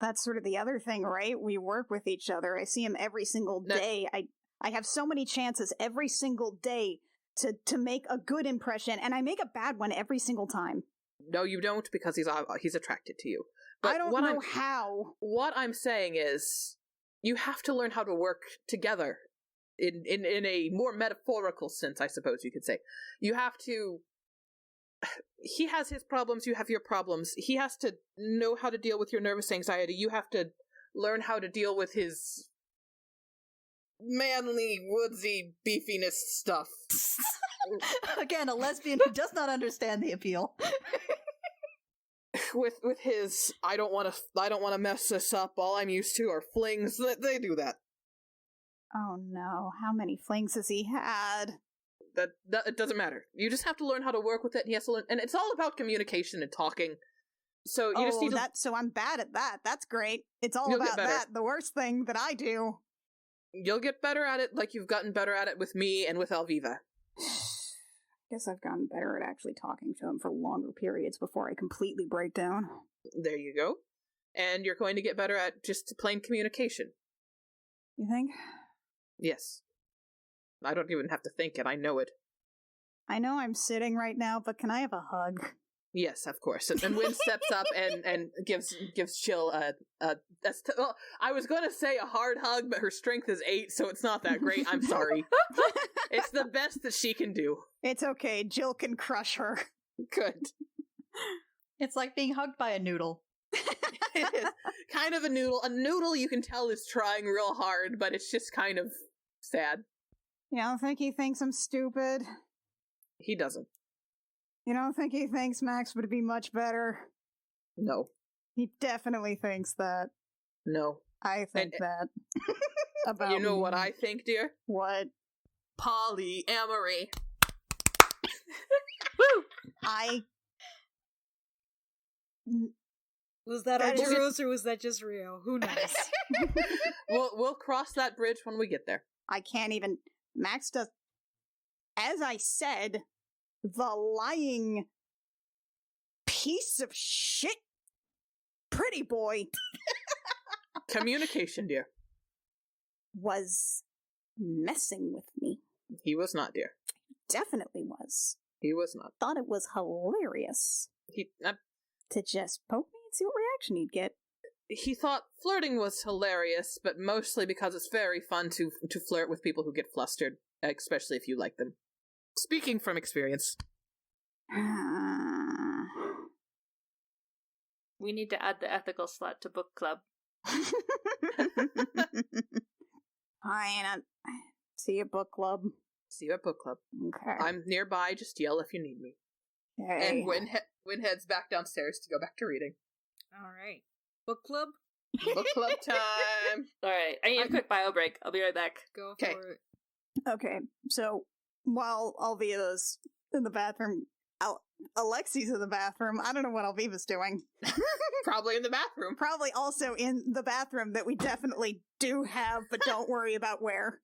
That's sort of the other thing, right? We work with each other. I see him every single day. I have so many chances every single day to make a good impression, and I make a bad one every single time. No, you don't, because he's attracted to you. But I don't know how. What I'm saying is, you have to learn how to work together. In a more metaphorical sense, I suppose you could say. You have to he has his problems, you have your problems. He has to know how to deal with your nervous anxiety. You have to learn how to deal with his manly, woodsy beefiness stuff. Again, a lesbian who does not understand the appeal. with his, I don't want to mess this up. All I'm used to are flings. They do that. Oh no, how many flings has he had? That it doesn't matter. You just have to learn how to work with it. And he has to learn, and it's all about communication and talking. So you just need to. So I'm bad at that. That's great. It's all You'll about get better. that. The worst thing that I do. You'll get better at it, like you've gotten better at it with me and with Alviva. Guess I've gotten better at actually talking to him for longer periods before I completely break down. There you go. And you're going to get better at just plain communication. You think? Yes. I don't even have to think it, I know it. I know I'm sitting right now, but can I have a hug? Yes, of course. And Wynn steps up and gives Jill well, I was going to say a hard hug, but her strength is 8, so it's not that great. I'm sorry. It's the best that she can do. It's okay. Jill can crush her. Good. It's like being hugged by a noodle. It is kind of a noodle. A noodle you can tell is trying real hard, but it's just kind of sad. You don't think he thinks I'm stupid? He doesn't. You don't think he thinks Max would be much better? No. He definitely thinks that. No. I think that. About you know me. what I think, dear? What? Polyamory. Woo! Was that That our is- heroes or was that just real? Who knows? We'll cross that bridge when we get there. I can't even. Max does. As I said, the lying piece of shit pretty boy Communication, dear. was messing with me. He was not, dear. Definitely was. He was not. Thought it was hilarious to just poke me and see what reaction he'd get. He thought flirting was hilarious, but mostly because it's very fun to flirt with people who get flustered, especially if you like them. Speaking from experience. We need to add the ethical slut to book club. Fine. See you, book club. See you at book club. Okay. I'm nearby, just yell if you need me. Hey. And Wynn heads back downstairs to go back to reading. Alright. Book club? Book club time! Alright, I need a quick bio break. I'll be right back. Go 'Kay. for it. Okay, so while Alviva's in the bathroom, Alexi's in the bathroom. I don't know what Alviva's doing. Probably in the bathroom. Probably also in the bathroom that we definitely do have, but don't worry about where.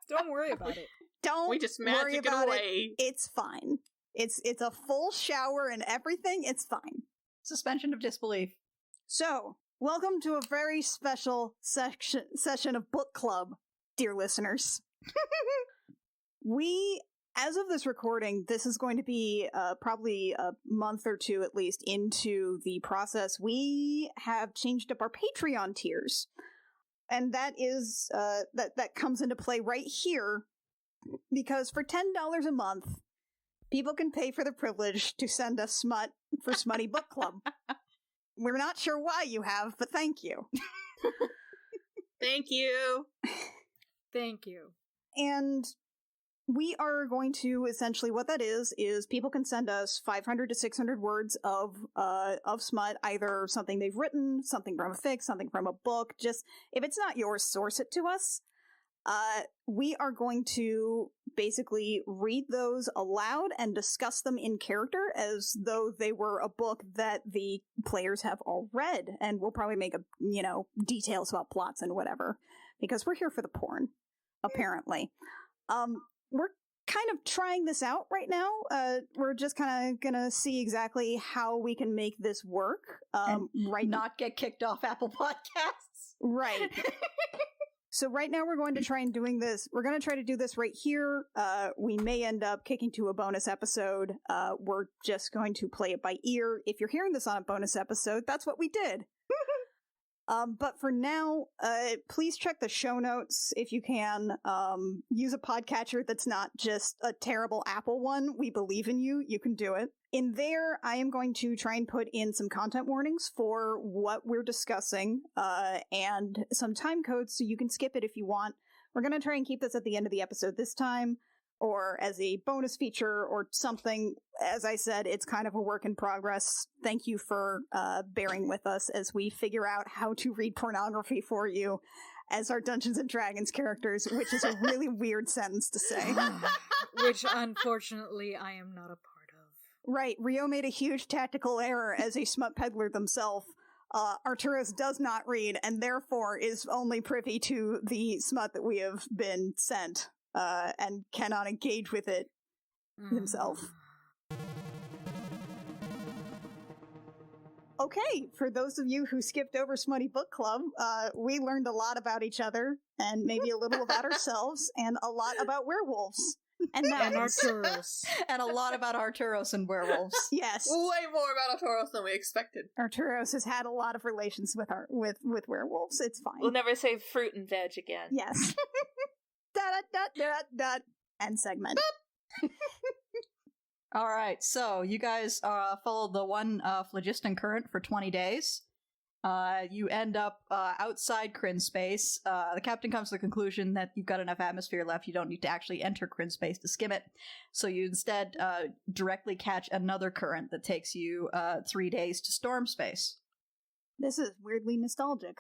Don't worry about it. Don't We just worry magic it about away. It's fine. It's a full shower and everything. It's fine. Suspension of disbelief. So, welcome to a very special session of book club, dear listeners. We, as of this recording, this is going to be probably a month or two at least into the process. We have changed up our Patreon tiers. And that is, that comes into play right here, because for $10 a month, people can pay for the privilege to send us smut for Smutty Book Club. We're not sure why you have, but thank you. Thank you. Thank you. And we are going to essentially, what that is people can send us 500 to 600 words of smut, either something they've written, something from a fic, something from a book. Just if it's not yours, source it to us. We are going to basically read those aloud and discuss them in character as though they were a book that the players have all read, and we'll probably make details about plots and whatever, because we're here for the porn, apparently. We're kind of trying this out right now. We're just kind of gonna see exactly how we can make this work. Not get kicked off Apple Podcasts. Right. So right now we're going to try and doing this. We're going to try to do this right here. We may end up kicking to a bonus episode. We're just going to play it by ear. If you're hearing this on a bonus episode, that's what we did. But for now, please check the show notes if you can. Use a podcatcher that's not just a terrible Apple one. We believe in you. You can do it. In there, I am going to try and put in some content warnings for what we're discussing, and some time codes so you can skip it if you want. We're going to try and keep this at the end of the episode this time, or as a bonus feature or something. As I said, it's kind of a work in progress. Thank you for bearing with us as we figure out how to read pornography for you as our Dungeons & Dragons characters, which is a really weird sentence to say. Which, unfortunately, I am not a part of. Right, Rio made a huge tactical error as a smut peddler themselves. Arturos does not read, and therefore is only privy to the smut that we have been sent, and cannot engage with it himself. Okay, for those of you who skipped over Smutty Book Club, we learned a lot about each other, and maybe a little about ourselves, and a lot about werewolves. And Arturos. And a lot about Arturos and werewolves. Yes. Way more about Arturos than we expected. Arturos has had a lot of relations with with werewolves. It's fine. We'll never say fruit and veg again. Yes. Dot. End segment. All right, so you guys followed the one phlogiston current for 20 days. You end up outside Kryn space. The captain comes to the conclusion that you've got enough atmosphere left. You don't need to actually enter Kryn space to skim it. So you instead directly catch another current that takes you 3 days to storm space. This is weirdly nostalgic.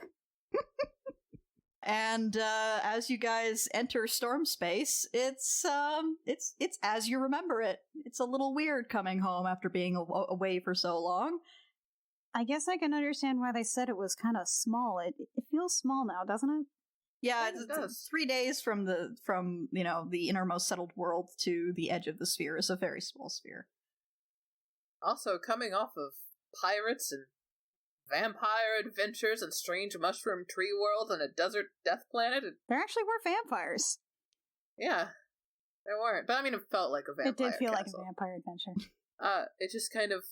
And as you guys enter storm space, it's as you remember it. It's a little weird coming home after being away for so long. I guess I can understand why they said it was kind of small. It feels small now, doesn't it? Yeah, It does. it's 3 days from the innermost settled world to the edge of the sphere is a very small sphere. Also, coming off of pirates and vampire adventures and strange mushroom tree world and a desert death planet. There actually were vampires. Yeah, there weren't. But I mean, it felt like a vampire. It did feel like castle. a vampire adventure. It just kind of,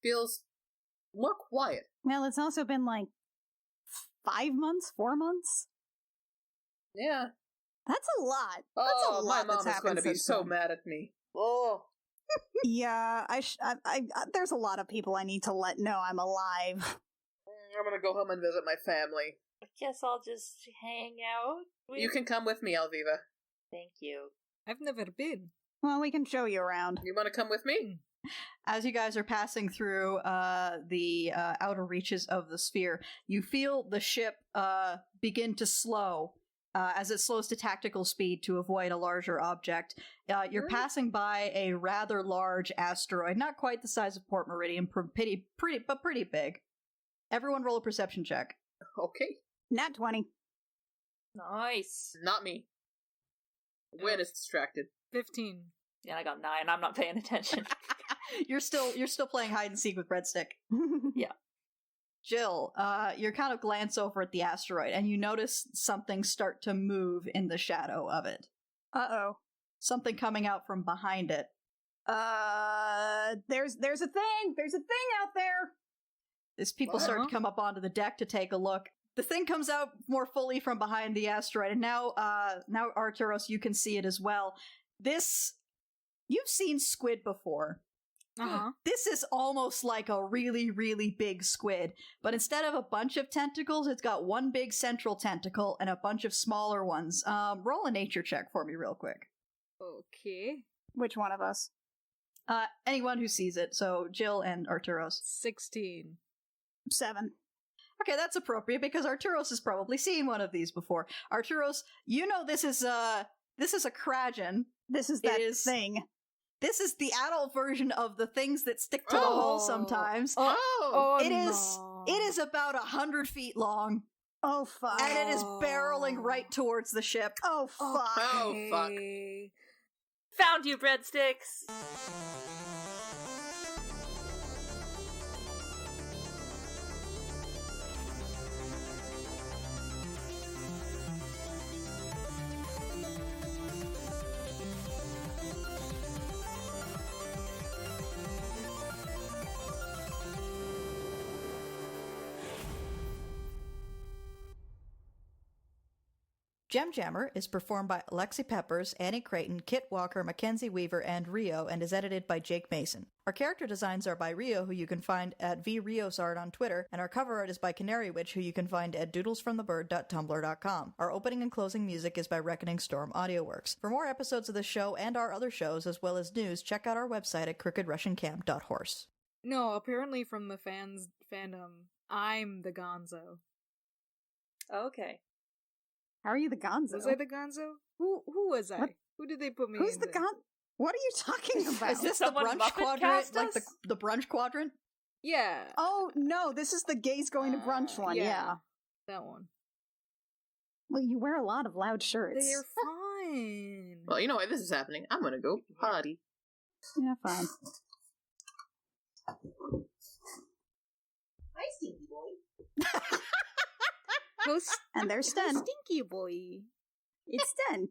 feels more quiet. Well, it's also been like 5 months, 4 months. Yeah. That's a lot. Oh, That's a lot my mom that's is going happened to be since so then. mad at me. Oh. Yeah, I there's a lot of people I need to let know I'm alive. I'm gonna go home and visit my family. I guess I'll just hang out. You can come with me, Alviva. Thank you. I've never been. Well, we can show you around. You want to come with me? As you guys are passing through the outer reaches of the sphere, you feel the ship begin to slow as it slows to tactical speed to avoid a larger object. You're passing by a rather large asteroid, not quite the size of Port Meridian, pretty big. Everyone roll a perception check. Okay. Nat 20. Nice. Not me. Win is distracted. 15. Yeah, I got 9. I'm not paying attention. You're still playing hide and seek with Breadstick. Yeah. Jill, you kind of glance over at the asteroid and you notice something start to move in the shadow of it. Uh-oh. Something coming out from behind it. There's a thing! There's a thing out there! As people start to come up onto the deck to take a look, the thing comes out more fully from behind the asteroid, and now Arturos, you can see it as well. You've seen squid before. Uh-huh. This is almost like a really, really big squid, but instead of a bunch of tentacles, it's got one big central tentacle and a bunch of smaller ones. Roll a nature check for me real quick. Okay. Which one of us? Anyone who sees it, so Jill and Arturos. 16. 7. Okay, that's appropriate because Arturos has probably seen one of these before. Arturos, you know this is a Kragen. This is that thing. This is the adult version of the things that stick to the hull sometimes. Oh! It is about 100 feet long. Oh, fuck. And it is barreling right towards the ship. Oh, fuck. Oh, fuck. Found you, breadsticks! Gem Jammer is performed by Lexi Peppers, Annie Creighton, Kit Walker, Mackenzie Weaver, and Rio, and is edited by Jake Mason. Our character designs are by Rio, who you can find at vriosart on Twitter, and our cover art is by Canary Witch, who you can find at doodlesfromthebird.tumblr.com. Our opening and closing music is by Reckoning Storm AudioWorks. For more episodes of this show and our other shows, as well as news, check out our website at crookedrussiancamp.horse. No, apparently from the fandom, I'm the Gonzo. Okay. How are you the Gonzo? Was I the Gonzo? Who was I? What? Who did they put me Who's in the there? Gon? What are you talking about? Is this the Someone brunch Muppet quadrant? cast Like us? the brunch quadrant? Yeah. Oh no, this is the gays going to brunch one. Yeah. That one. Well, you wear a lot of loud shirts. They're fine. Well, you know why this is happening. I'm gonna go potty. Yeah, fine. Hi, Stinky Boy. And there's Sten. Stinky boy. It's Sten.